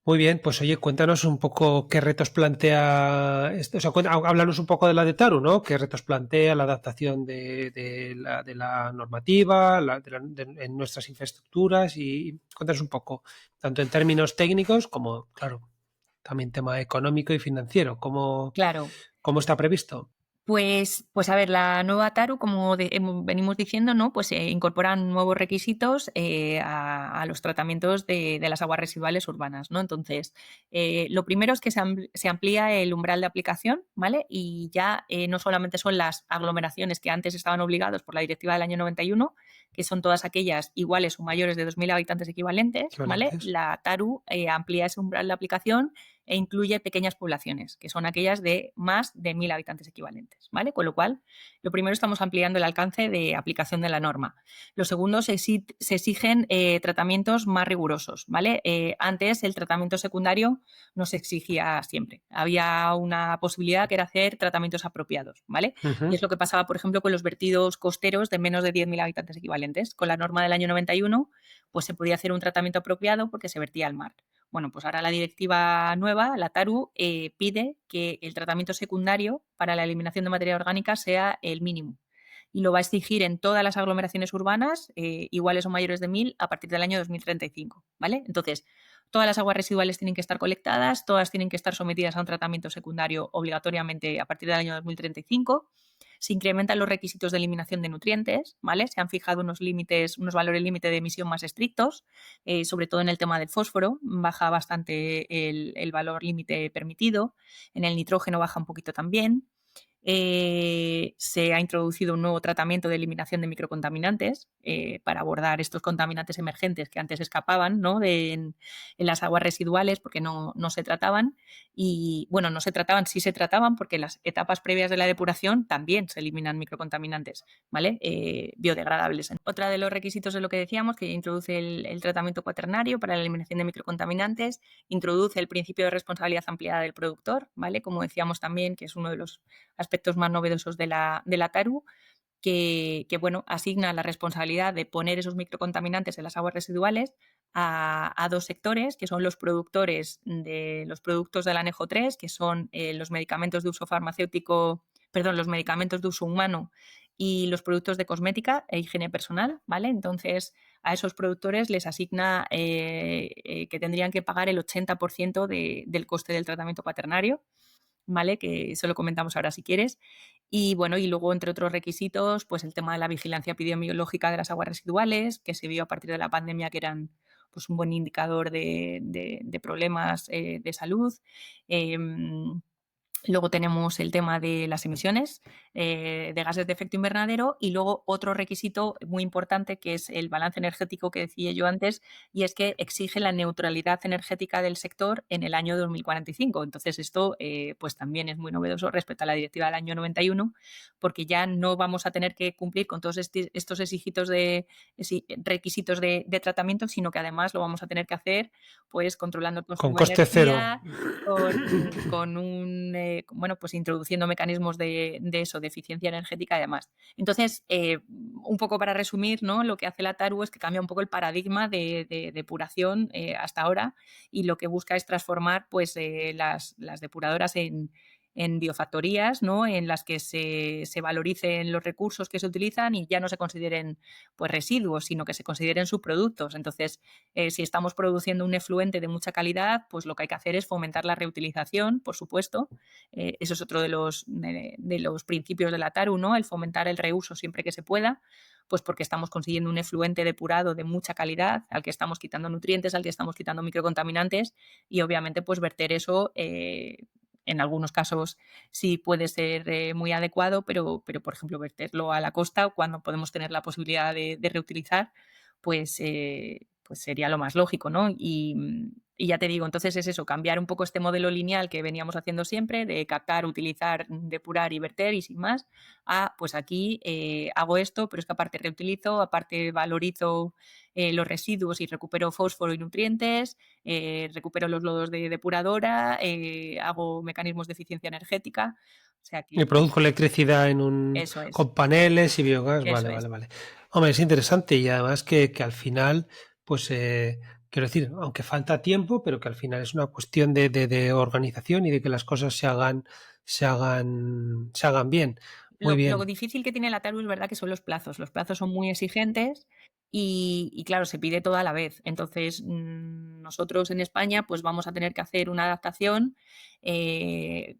Muy bien, pues oye, cuéntanos un poco qué retos plantea, o sea, háblanos un poco de la de Taru, ¿no? ¿Qué retos plantea la adaptación de la normativa, en nuestras infraestructuras y cuéntanos un poco, tanto en términos técnicos como, claro, también tema económico y financiero, Claro. cómo está previsto? Pues a ver, la nueva TARU, como venimos diciendo, ¿no? Pues incorporan nuevos requisitos a los tratamientos de las aguas residuales urbanas, ¿no? Entonces, lo primero es que se amplía el umbral de aplicación, ¿vale? Y ya no solamente son las aglomeraciones que antes estaban obligados por la directiva del año 91, que son todas aquellas iguales o mayores de 2.000 habitantes equivalentes, ¿vale? Equivalentes. La TARU amplía ese umbral de aplicación e incluye pequeñas poblaciones, que son aquellas de más de 1.000 habitantes equivalentes, ¿vale? Con lo cual, lo primero, estamos ampliando el alcance de aplicación de la norma. Lo segundo, se exigen tratamientos más rigurosos, ¿vale? Antes el tratamiento secundario no se exigía siempre. Había una posibilidad que era hacer tratamientos apropiados, ¿vale? Y Ujú. es lo que pasaba, por ejemplo, con los vertidos costeros de menos de 10.000 habitantes equivalentes. Con la norma del año 91, pues se podía hacer un tratamiento apropiado porque se vertía al mar. Bueno, pues ahora la directiva nueva, la TARU, pide que el tratamiento secundario para la eliminación de materia orgánica sea el mínimo. y lo va a exigir en todas las aglomeraciones urbanas iguales o mayores de 1000 a partir del año 2035, ¿vale? Entonces, todas las aguas residuales tienen que estar colectadas, todas tienen que estar sometidas a un tratamiento secundario obligatoriamente a partir del año 2035. Se incrementan los requisitos de eliminación de nutrientes, ¿vale? Se han fijado unos límites, unos valores límite de emisión más estrictos, sobre todo en el tema del fósforo, baja bastante el valor límite permitido, en el nitrógeno baja un poquito también. Se ha introducido un nuevo tratamiento de eliminación de microcontaminantes para abordar estos contaminantes emergentes que antes escapaban, ¿no? en las aguas residuales porque no se trataban. Y bueno, no se trataban, sí se trataban porque en las etapas previas de la depuración también se eliminan microcontaminantes, ¿vale? Biodegradables. Otra de los requisitos es lo que decíamos, que introduce el tratamiento cuaternario para la eliminación de microcontaminantes, introduce el principio de responsabilidad ampliada del productor, ¿vale? Como decíamos también, que es uno de los aspectos más novedosos de la TARU, que bueno, asigna la responsabilidad de poner esos microcontaminantes en las aguas residuales a dos sectores, que son los productores de los productos del anejo 3, que son los medicamentos de uso farmacéutico, perdón, los medicamentos de uso humano y los productos de cosmética e higiene personal, ¿vale? Entonces, a esos productores les asigna que tendrían que pagar el 80% del coste del tratamiento cuaternario, ¿vale? Que eso lo comentamos ahora si quieres. Y bueno, y luego, entre otros requisitos, pues el tema de la vigilancia epidemiológica de las aguas residuales, que se vio a partir de la pandemia que eran pues un buen indicador de problemas de salud. Luego tenemos el tema de las emisiones de gases de efecto invernadero y luego otro requisito muy importante que es el balance energético que decía yo antes, y es que exige la neutralidad energética del sector en el año 2045. Entonces esto pues también es muy novedoso respecto a la directiva del año 91, porque ya no vamos a tener que cumplir con todos estos requisitos de tratamiento, sino que además lo vamos a tener que hacer pues controlando el Con consumo de coste cero. energía, con un, bueno, pues introduciendo mecanismos de eso, de eficiencia energética y demás. Entonces, un poco para resumir, ¿no? Lo que hace la TARU es que cambia un poco el paradigma de depuración hasta ahora, y lo que busca es transformar pues, las depuradoras en biofactorías, ¿no? En las que se valoricen los recursos que se utilizan y ya no se consideren pues, residuos, sino que se consideren subproductos. Entonces, si estamos produciendo un efluente de mucha calidad, pues lo que hay que hacer es fomentar la reutilización, por supuesto. Eso es otro de los principios de la TARU, ¿no? El fomentar el reuso siempre que se pueda, pues porque estamos consiguiendo un efluente depurado de mucha calidad, al que estamos quitando nutrientes, al que estamos quitando microcontaminantes, y obviamente pues verter eso en algunos casos sí puede ser muy adecuado, pero por ejemplo verterlo a la costa cuando podemos tener la posibilidad de reutilizar, pues, pues sería lo más lógico, ¿no? Y ya te digo, entonces es eso, cambiar un poco este modelo lineal que veníamos haciendo siempre, de captar, utilizar, depurar y verter y sin más, a pues aquí hago esto, pero es que aparte reutilizo, aparte valorizo los residuos y recupero fósforo y nutrientes, recupero los lodos de depuradora, hago mecanismos de eficiencia energética. O sea Y que produzco electricidad eso es, con paneles y biogás. eso Vale, es. vale, vale. Hombre, es interesante y además que al final, pues, quiero decir, aunque falta tiempo, pero que al final es una cuestión de organización y de que las cosas se hagan bien. Muy Lo bien. difícil que tiene la TARU es verdad que son los plazos. Los plazos son muy exigentes y claro, se pide todo a la vez. Entonces, nosotros en España pues vamos a tener que hacer una adaptación, eh,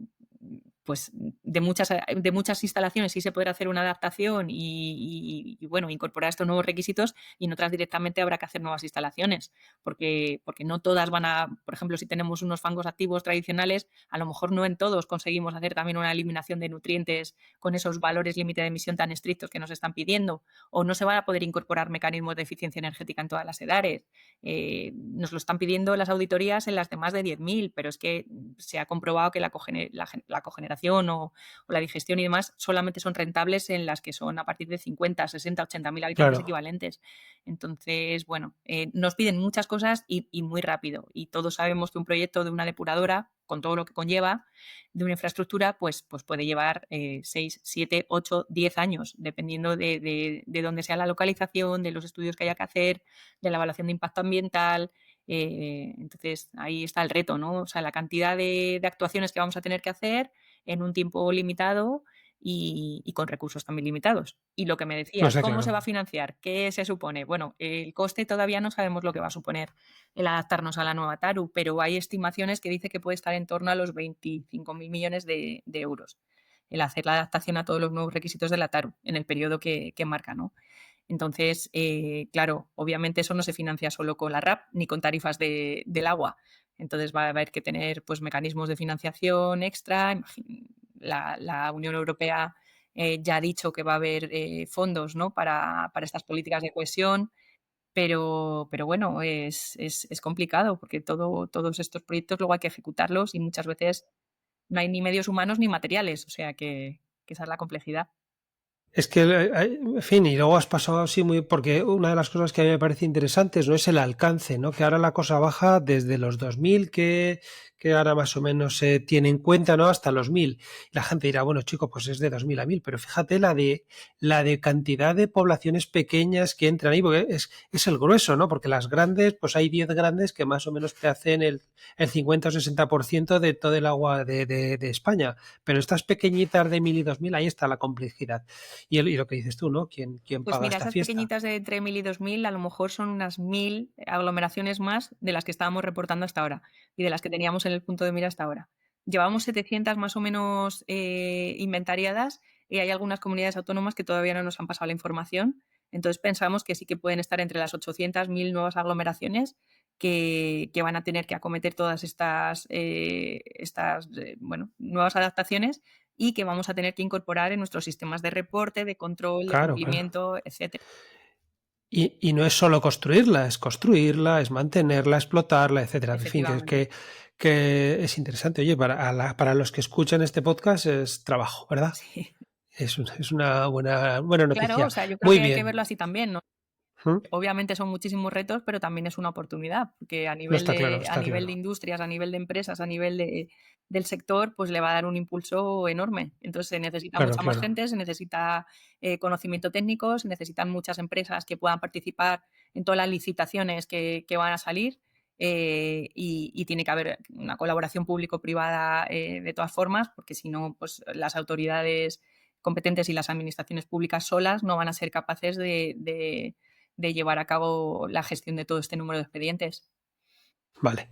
pues de muchas instalaciones sí se podrá hacer una adaptación y, bueno, incorporar estos nuevos requisitos, y en otras directamente habrá que hacer nuevas instalaciones, porque no todas van a, por ejemplo, si tenemos unos fangos activos tradicionales, a lo mejor no en todos conseguimos hacer también una eliminación de nutrientes con esos valores límite de emisión tan estrictos que nos están pidiendo, o no se van a poder incorporar mecanismos de eficiencia energética en todas las edades. Nos lo están pidiendo las auditorías en las de más de 10.000, pero es que se ha comprobado que la cogeneración o la digestión y demás solamente son rentables en las que son a partir de 50, 60, 80.000 habitantes Claro. equivalentes. Entonces, bueno, nos piden muchas cosas y muy rápido. Y todos sabemos que un proyecto de una depuradora, con todo lo que conlleva, de una infraestructura, pues puede llevar 6, 7, 8, 10 años, dependiendo de dónde sea la localización, de los estudios que haya que hacer, de la evaluación de impacto ambiental. Entonces, ahí está el reto, ¿no? O sea, la cantidad de actuaciones que vamos a tener que hacer en un tiempo limitado y con recursos también limitados. Y lo que me No decías, está ¿cómo se claro. va a financiar? ¿Qué se supone? Bueno, el coste todavía no sabemos lo que va a suponer el adaptarnos a la nueva TARU, pero hay estimaciones que dice que puede estar en torno a los 25.000 millones de euros el hacer la adaptación a todos los nuevos requisitos de la TARU en el periodo que marca, ¿no? Entonces, claro, obviamente eso no se financia solo con la RAP ni con tarifas del agua. Entonces va a haber que tener pues, mecanismos de financiación extra. La Unión Europea ya ha dicho que va a haber fondos, ¿no? para estas políticas de cohesión, pero bueno, es complicado porque todos estos proyectos luego hay que ejecutarlos y muchas veces no hay ni medios humanos ni materiales, o sea que esa es la complejidad. Es que, en fin, y luego has pasado así muy, porque una de las cosas que a mí me parece interesantes no es el alcance, ¿no? Que ahora la cosa baja desde los 2000 que ahora más o menos se tiene en cuenta, ¿no? Hasta los 1000. La gente dirá, bueno, chico, pues es de 2000 a 1000, pero fíjate la de cantidad de poblaciones pequeñas que entran ahí, porque es el grueso, ¿no? Porque las grandes, pues hay 10 grandes que más o menos te hacen el 50 o 60% de todo el agua de España, pero estas pequeñitas de 1000 y 2000, ahí está la complejidad. Y lo que dices tú, ¿no? ¿Quién Pues paga mira, esta esas fiesta? pequeñitas de entre 1000 y 2000 a lo mejor son unas 1000 aglomeraciones más de las que estábamos reportando hasta ahora y de las que teníamos en el punto de mira hasta ahora. Llevamos 700 más o menos inventariadas y hay algunas comunidades autónomas que todavía no nos han pasado la información. Entonces pensamos que sí que pueden estar entre las 800, 1000 nuevas aglomeraciones que van a tener que acometer todas bueno, nuevas adaptaciones y que vamos a tener que incorporar en nuestros sistemas de reporte, de control, de Claro, claro. cumplimiento, etcétera. Y no es solo construirla, es mantenerla, explotarla, etcétera. En fin, Efectivamente. que es interesante. Oye, para los que escuchan este podcast es trabajo, ¿verdad? Sí. Es una buena Claro, o noticia. sea, yo creo Muy que hay que bien. verlo así también, ¿no? ¿Mm? Obviamente son muchísimos retos, pero también es una oportunidad, porque No está claro, a está nivel de claro. industrias, a nivel de empresas, a nivel del sector, pues le va a dar un impulso enorme. Entonces se necesita Claro, mucha más claro. gente, se necesita conocimiento técnico, se necesitan muchas empresas que puedan participar en todas las licitaciones que van a salir y tiene que haber una colaboración público-privada de todas formas, porque si no, pues las autoridades competentes y las administraciones públicas solas no van a ser capaces de llevar a cabo la gestión de todo este número de expedientes. Vale,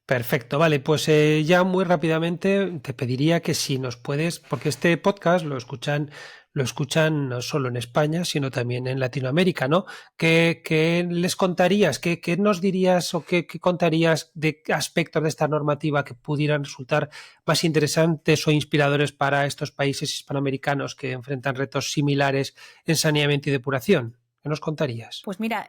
perfecto. Vale, pues ya muy rápidamente te pediría que si nos puedes, porque este podcast lo escuchan no solo en España, sino también en Latinoamérica, ¿no? ¿Qué les contarías? ¿Qué nos dirías o qué contarías de aspectos de esta normativa que pudieran resultar más interesantes o inspiradores para estos países hispanoamericanos que enfrentan retos similares en saneamiento y depuración? ¿Qué nos contarías? Pues mira,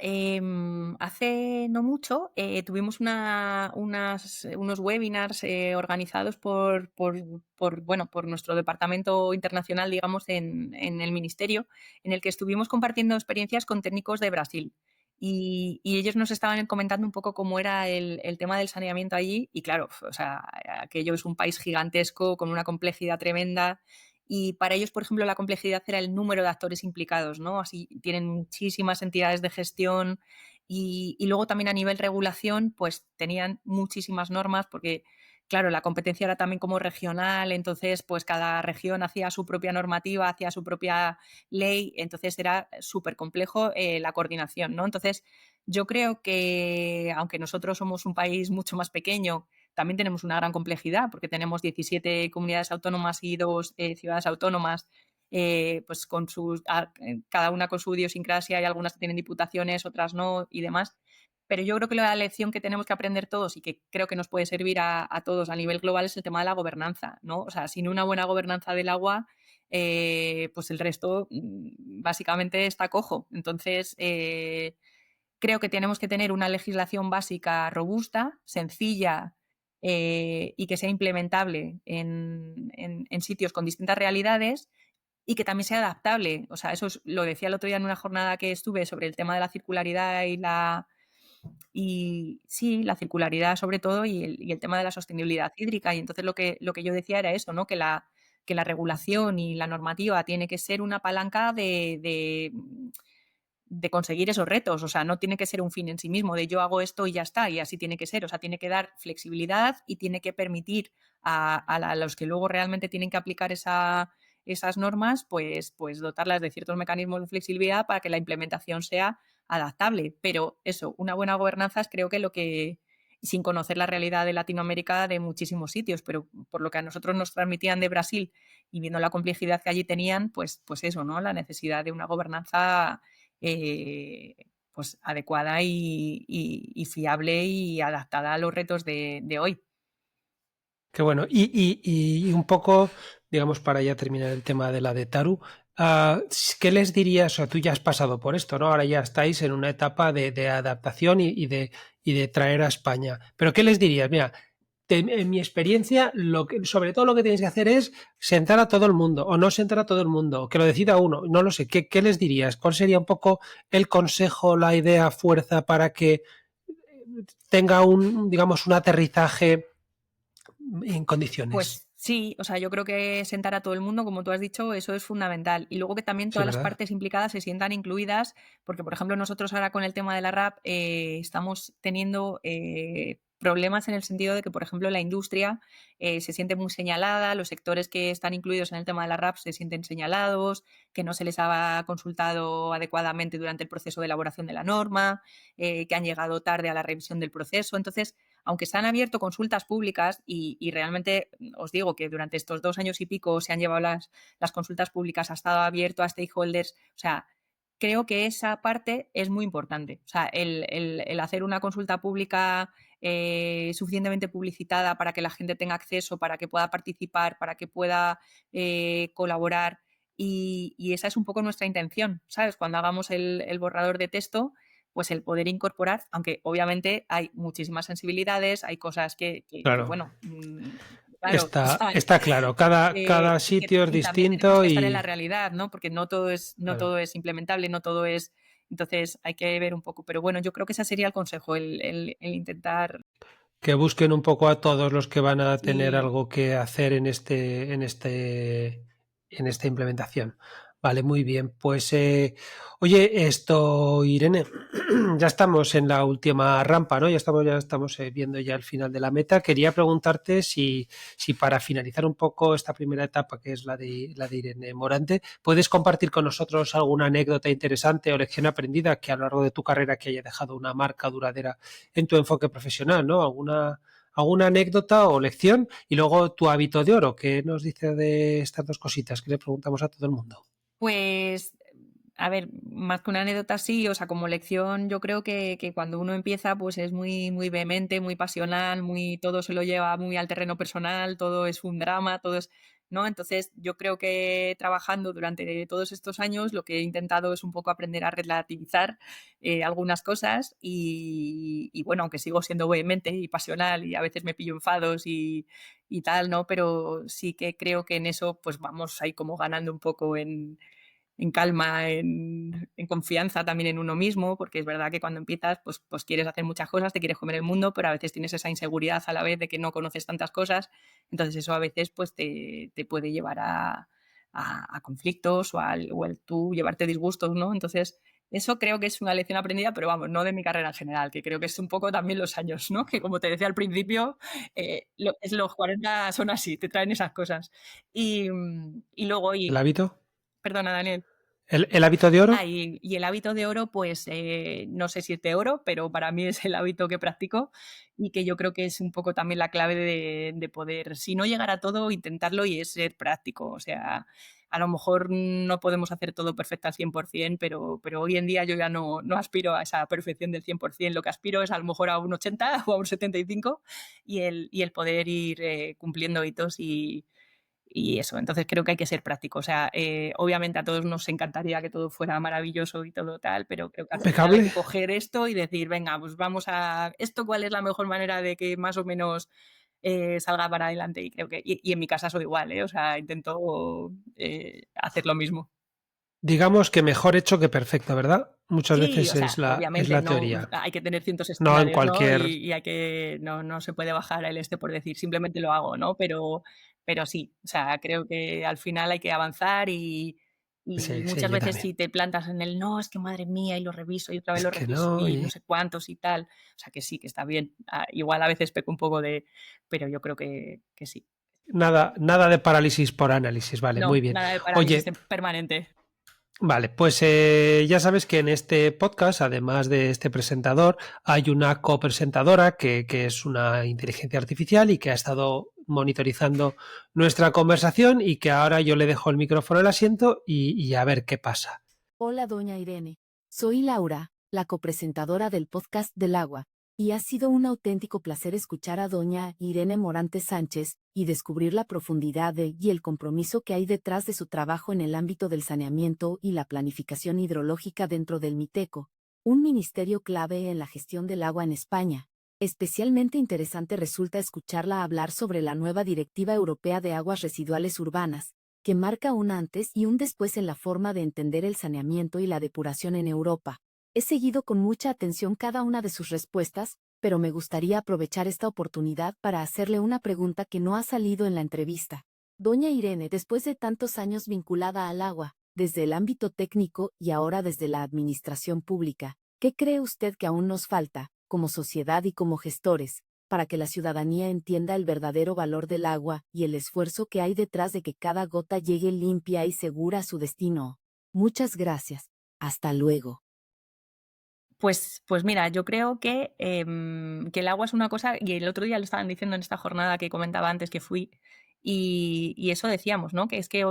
hace no mucho tuvimos unos webinars organizados bueno, por nuestro departamento internacional, digamos, en el ministerio, en el que estuvimos compartiendo experiencias con técnicos de Brasil. Y ellos nos estaban comentando un poco cómo era el tema del saneamiento allí. Y claro, o sea, aquello es un país gigantesco con una complejidad tremenda. Y para ellos, por ejemplo, la complejidad era el número de actores implicados, ¿no? Así tienen muchísimas entidades de gestión y luego también a nivel regulación, pues tenían muchísimas normas porque, claro, la competencia era también como regional, entonces pues cada región hacía su propia normativa, hacía su propia ley, entonces era súper complejo la coordinación, ¿no? Entonces yo creo que, aunque nosotros somos un país mucho más pequeño, también tenemos una gran complejidad porque tenemos 17 comunidades autónomas y 2 ciudades autónomas, pues con cada una con su idiosincrasia, hay algunas que tienen diputaciones, otras no y demás. Pero yo creo que la lección que tenemos que aprender todos y que creo que nos puede servir a todos a nivel global es el tema de la gobernanza, ¿no? O sea, sin una buena gobernanza del agua, pues el resto básicamente está cojo. Entonces, creo que tenemos que tener una legislación básica robusta, sencilla y que sea implementable en sitios con distintas realidades y que también sea adaptable. O sea, lo decía el otro día en una jornada que estuve sobre el tema de la circularidad y sí, la circularidad sobre todo y el tema de la sostenibilidad hídrica. Y entonces lo que yo decía era eso, ¿no? Que la regulación y la normativa tiene que ser una palanca de conseguir esos retos. O sea, no tiene que ser un fin en sí mismo, de yo hago esto y ya está, y así tiene que ser. O sea, tiene que dar flexibilidad y tiene que permitir a los que luego realmente tienen que aplicar esas normas, pues dotarlas de ciertos mecanismos de flexibilidad para que la implementación sea adaptable. Pero eso, una buena gobernanza es creo que lo que, sin conocer la realidad de Latinoamérica de muchísimos sitios, pero por lo que a nosotros nos transmitían de Brasil y viendo la complejidad que allí tenían, pues eso, ¿no? La necesidad de una gobernanza eh, pues adecuada y fiable y adaptada a los retos de hoy. Qué bueno. Y un poco, digamos, para ya terminar el tema de la de Taru, ¿qué les dirías? O sea, tú ya has pasado por esto, ¿no? Ahora ya estáis en una etapa de adaptación y de traer a España. Pero ¿qué les dirías? Mira, en mi experiencia, sobre todo lo que tienes que hacer es sentar a todo el mundo, o no sentar a todo el mundo, o que lo decida uno, no lo sé. ¿Qué les dirías? ¿Cuál sería un poco el consejo, la idea, fuerza para que tenga un, digamos, un aterrizaje en condiciones? Pues sí, o sea, yo creo que sentar a todo el mundo, como tú has dicho, eso es fundamental. Y luego que también Sí, todas las ¿verdad? partes implicadas se sientan incluidas, porque, por ejemplo, nosotros ahora con el tema de la RAP estamos teniendo problemas en el sentido de que, por ejemplo, la industria se siente muy señalada, los sectores que están incluidos en el tema de la RAP se sienten señalados, que no se les ha consultado adecuadamente durante el proceso de elaboración de la norma, que han llegado tarde a la revisión del proceso. Entonces, aunque se han abierto consultas públicas y realmente os digo que durante estos 2 años y pico se han llevado las consultas públicas, ha estado abierto a stakeholders, o sea, creo que esa parte es muy importante. O sea, el hacer una consulta pública suficientemente publicitada para que la gente tenga acceso, para que pueda participar, para que pueda colaborar. Y esa es un poco nuestra intención, ¿sabes? Cuando hagamos el borrador de texto, pues el poder incorporar, aunque obviamente hay muchísimas sensibilidades, hay cosas que Claro. bueno, claro, o sea, Está claro, cada sitio es y también tenemos distinto que estar en la y realidad, ¿no? Porque no claro, todo es implementable, no todo es. Entonces hay que ver un poco. Pero bueno, yo creo que ese sería el consejo, el intentar. que busquen un poco a todos los que van a tener Sí, algo que hacer en esta implementación. Vale, muy bien. Pues, oye, esto, Irene, ya estamos en la última rampa, ¿no? Ya estamos viendo ya el final de la meta. Quería preguntarte si para finalizar un poco esta primera etapa, que es la de Irene Morante, puedes compartir con nosotros alguna anécdota interesante o lección aprendida que a lo largo de tu carrera que haya dejado una marca duradera en tu enfoque profesional, ¿no? Alguna anécdota o lección y luego tu hábito de oro. ¿Qué nos dice de estas dos cositas que le preguntamos a todo el mundo? pues, a ver, más que una anécdota sí, o sea, como lección, yo creo que cuando uno empieza, pues es muy, muy vehemente, muy pasional, muy, todo se lo lleva muy al terreno personal, todo es un drama, todo es, ¿no? Entonces, yo creo que trabajando durante todos estos años, lo que he intentado es un poco aprender a relativizar algunas cosas y bueno, aunque sigo siendo vehemente y pasional y a veces me pillo enfados y tal, ¿no? Pero sí que creo que en eso, pues vamos ahí como ganando un poco en calma, en confianza también en uno mismo, porque es verdad que cuando empiezas, pues quieres hacer muchas cosas, te quieres comer el mundo, pero a veces tienes esa inseguridad a la vez de que no conoces tantas cosas, entonces eso a veces pues te puede llevar a conflictos o el tú llevarte disgustos, ¿no? Entonces, eso creo que es una lección aprendida, pero vamos, no de mi carrera en general, que creo que es un poco también los años, ¿no? Que como te decía al principio, los 40 son así, te traen esas cosas. Y luego, ¿El hábito? perdona, Daniel. El hábito de oro? Y el hábito de oro, pues no sé si es de oro, pero para mí es el hábito que practico y que yo creo que es un poco también la clave de poder, si no llegar a todo, intentarlo y es ser práctico. O sea, a lo mejor no podemos hacer todo perfecto al 100%, pero hoy en día yo ya no aspiro a esa perfección del 100%. Lo que aspiro es a lo mejor a un 80 o a un 75 y el poder ir cumpliendo hitos y eso, entonces creo que hay que ser práctico. O sea, obviamente a todos nos encantaría que todo fuera maravilloso y todo tal, pero creo que al final hay ¿Impecable? que coger esto y decir, venga, pues vamos a esto, ¿cuál es la mejor manera de que más o menos salga para adelante? Y creo que, y en mi casa soy igual, ¿eh? O sea, intento hacer lo mismo. Digamos que mejor hecho que perfecto, ¿verdad? Muchas Sí, veces o sea, es obviamente la no teoría. hay que tener ciertos No en estándares, ¿no? cualquier... Y hay que no se puede bajar el por decir, simplemente lo hago, ¿no? Pero sí, o sea, creo que al final hay que avanzar y Sí, sí, muchas yo veces también. si te plantas en el: "No, es que madre mía", y lo reviso y otra vez Es lo que reviso no, y no sé cuántos y tal. O sea, que sí, que está bien. Igual a veces peco un poco de pero yo creo que sí. nada de parálisis por análisis. Vale, muy No, bien. nada de parálisis Oye, permanente. vale, pues ya sabes que en este podcast, además de este presentador, hay una copresentadora que es una inteligencia artificial y que ha estado monitorizando nuestra conversación y que ahora yo le dejo el micrófono al asiento y a ver qué pasa. Hola, doña Irene. Soy Laura, la copresentadora del podcast del agua, y ha sido un auténtico placer escuchar a doña Irene Morante Sánchez y descubrir la profundidad y el compromiso que hay detrás de su trabajo en el ámbito del saneamiento y la planificación hidrológica dentro del MITECO, un ministerio clave en la gestión del agua en España. Especialmente interesante resulta escucharla hablar sobre la nueva Directiva Europea de Aguas Residuales Urbanas, que marca un antes y un después en la forma de entender el saneamiento y la depuración en Europa. He seguido con mucha atención cada una de sus respuestas, pero me gustaría aprovechar esta oportunidad para hacerle una pregunta que no ha salido en la entrevista. Doña Irene, después de tantos años vinculada al agua, desde el ámbito técnico y ahora desde la administración pública, ¿qué cree usted que aún nos falta, como sociedad y como gestores, para que la ciudadanía entienda el verdadero valor del agua y el esfuerzo que hay detrás de que cada gota llegue limpia y segura a su destino? Muchas gracias. Hasta luego. Pues mira, yo creo que el agua es una cosa, y el otro día lo estaban diciendo en esta jornada que comentaba antes que fui, y eso decíamos, ¿no? Que es que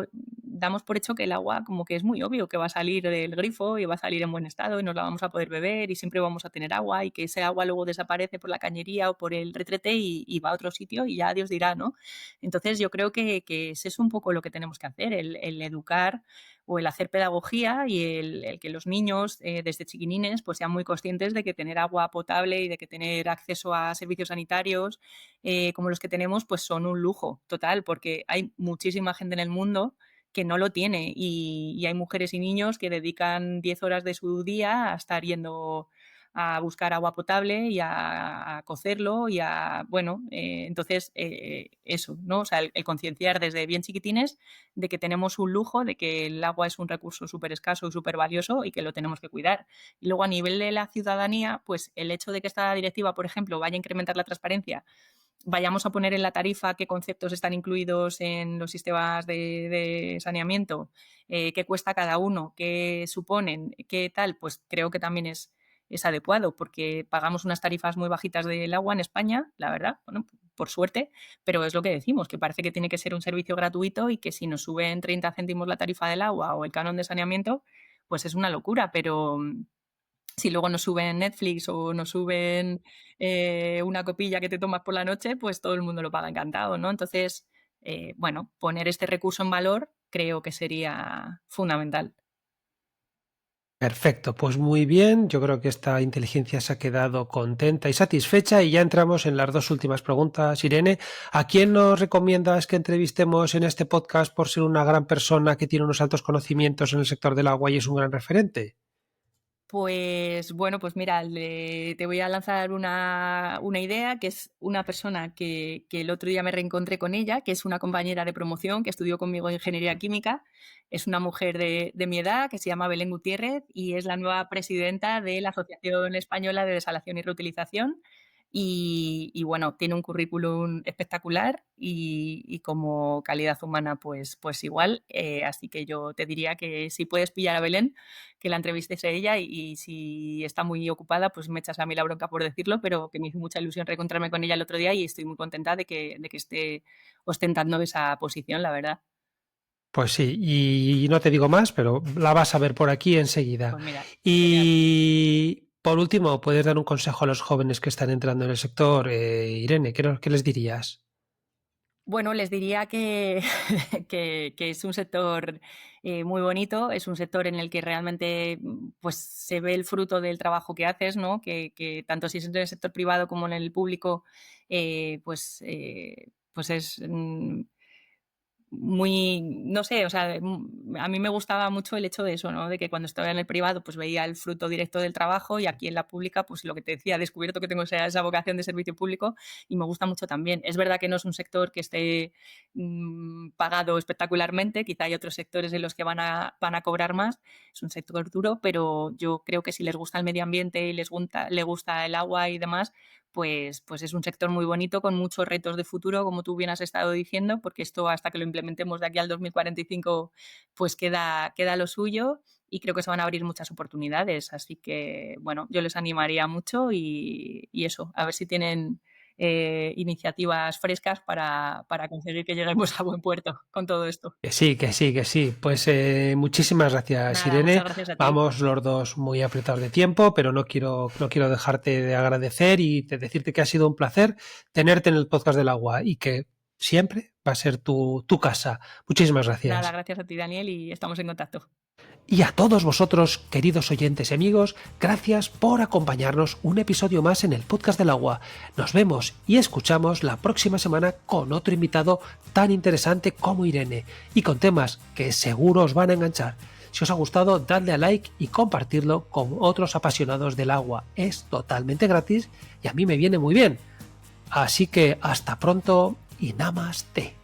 damos por hecho que el agua como que es muy obvio que va a salir del grifo y va a salir en buen estado y nos la vamos a poder beber y siempre vamos a tener agua y que ese agua luego desaparece por la cañería o por el retrete y va a otro sitio y ya Dios dirá, ¿no? Entonces yo creo que es eso un poco lo que tenemos que hacer, el educar o el hacer pedagogía y el que los niños desde chiquinines pues sean muy conscientes de que tener agua potable y de que tener acceso a servicios sanitarios como los que tenemos pues son un lujo total porque hay muchísima gente en el mundo que no lo tiene y hay mujeres y niños que dedican 10 horas de su día a estar yendo a buscar agua potable y a cocerlo y a, bueno, entonces eso, ¿no? O sea, el concienciar desde bien chiquitines de que tenemos un lujo, de que el agua es un recurso súper escaso y súper valioso y que lo tenemos que cuidar. Y luego a nivel de la ciudadanía, pues el hecho de que esta directiva, por ejemplo, vaya a incrementar la transparencia, vayamos a poner en la tarifa qué conceptos están incluidos en los sistemas de saneamiento, qué cuesta cada uno, qué suponen, qué tal, pues creo que también es adecuado porque pagamos unas tarifas muy bajitas del agua en España, la verdad, bueno, por suerte, pero es lo que decimos, que parece que tiene que ser un servicio gratuito y que si nos suben 30 céntimos la tarifa del agua o el canon de saneamiento, pues es una locura, pero si luego nos suben Netflix o nos suben una copilla que te tomas por la noche, pues todo el mundo lo paga encantado, ¿no? Entonces, bueno, poner este recurso en valor creo que sería fundamental. Perfecto, pues muy bien. Yo creo que esta inteligencia se ha quedado contenta y satisfecha y ya entramos en las dos últimas preguntas. Irene, ¿a quién nos recomiendas que entrevistemos en este podcast por ser una gran persona que tiene unos altos conocimientos en el sector del agua y es un gran referente? Pues bueno, pues mira, te voy a lanzar una idea, que es una persona que el otro día me reencontré con ella, que es una compañera de promoción que estudió conmigo ingeniería química. Es una mujer de mi edad que se llama Belén Gutiérrez y es la nueva presidenta de la Asociación Española de Desalación y Reutilización. Y bueno, tiene un currículum espectacular y como calidad humana, pues igual. Así que yo te diría que si puedes pillar a Belén, que la entrevistes a ella y si está muy ocupada, pues me echas a mí la bronca por decirlo, pero que me hizo mucha ilusión reencontrarme con ella el otro día y estoy muy contenta de que esté ostentando esa posición, la verdad. Pues sí, y no te digo más, pero la vas a ver por aquí enseguida. Pues mira, genial. Y por último, ¿puedes dar un consejo a los jóvenes que están entrando en el sector? Irene, ¿qué les dirías? Bueno, les diría que, que es un sector muy bonito, es un sector en el que realmente pues, se ve el fruto del trabajo que haces, ¿no? Que tanto si es en el sector privado como en el público, pues es muy, no sé, o sea, a mí me gustaba mucho el hecho de eso, ¿no? De que cuando estaba en el privado, pues veía el fruto directo del trabajo y aquí en la pública, pues lo que te decía, he descubierto que tengo esa vocación de servicio público y me gusta mucho también. Es verdad que no es un sector que esté pagado espectacularmente, quizá hay otros sectores en los que van a cobrar más, es un sector duro, pero yo creo que si les gusta el medio ambiente y le gusta el agua y demás, pues es un sector muy bonito con muchos retos de futuro, como tú bien has estado diciendo, porque esto hasta que lo implementemos de aquí al 2045 pues queda lo suyo y creo que se van a abrir muchas oportunidades. Así que, bueno, yo les animaría mucho y eso, a ver si tienen iniciativas frescas para conseguir que lleguemos a buen puerto con todo esto. Que sí, que sí, que sí. Pues muchísimas gracias, Nada, Irene. muchas gracias a ti. Vamos los dos muy apretados de tiempo, pero no quiero dejarte de agradecer y de decirte que ha sido un placer tenerte en el podcast del agua y que siempre va a ser tu casa. Muchísimas Nada, gracias. gracias a ti, Daniel, y estamos en contacto. Y a todos vosotros, queridos oyentes y amigos, gracias por acompañarnos un episodio más en el podcast del agua. Nos vemos y escuchamos la próxima semana con otro invitado tan interesante como Irene y con temas que seguro os van a enganchar. Si os ha gustado, dadle a like y compartirlo con otros apasionados del agua. Es totalmente gratis y a mí me viene muy bien. Así que hasta pronto y namaste.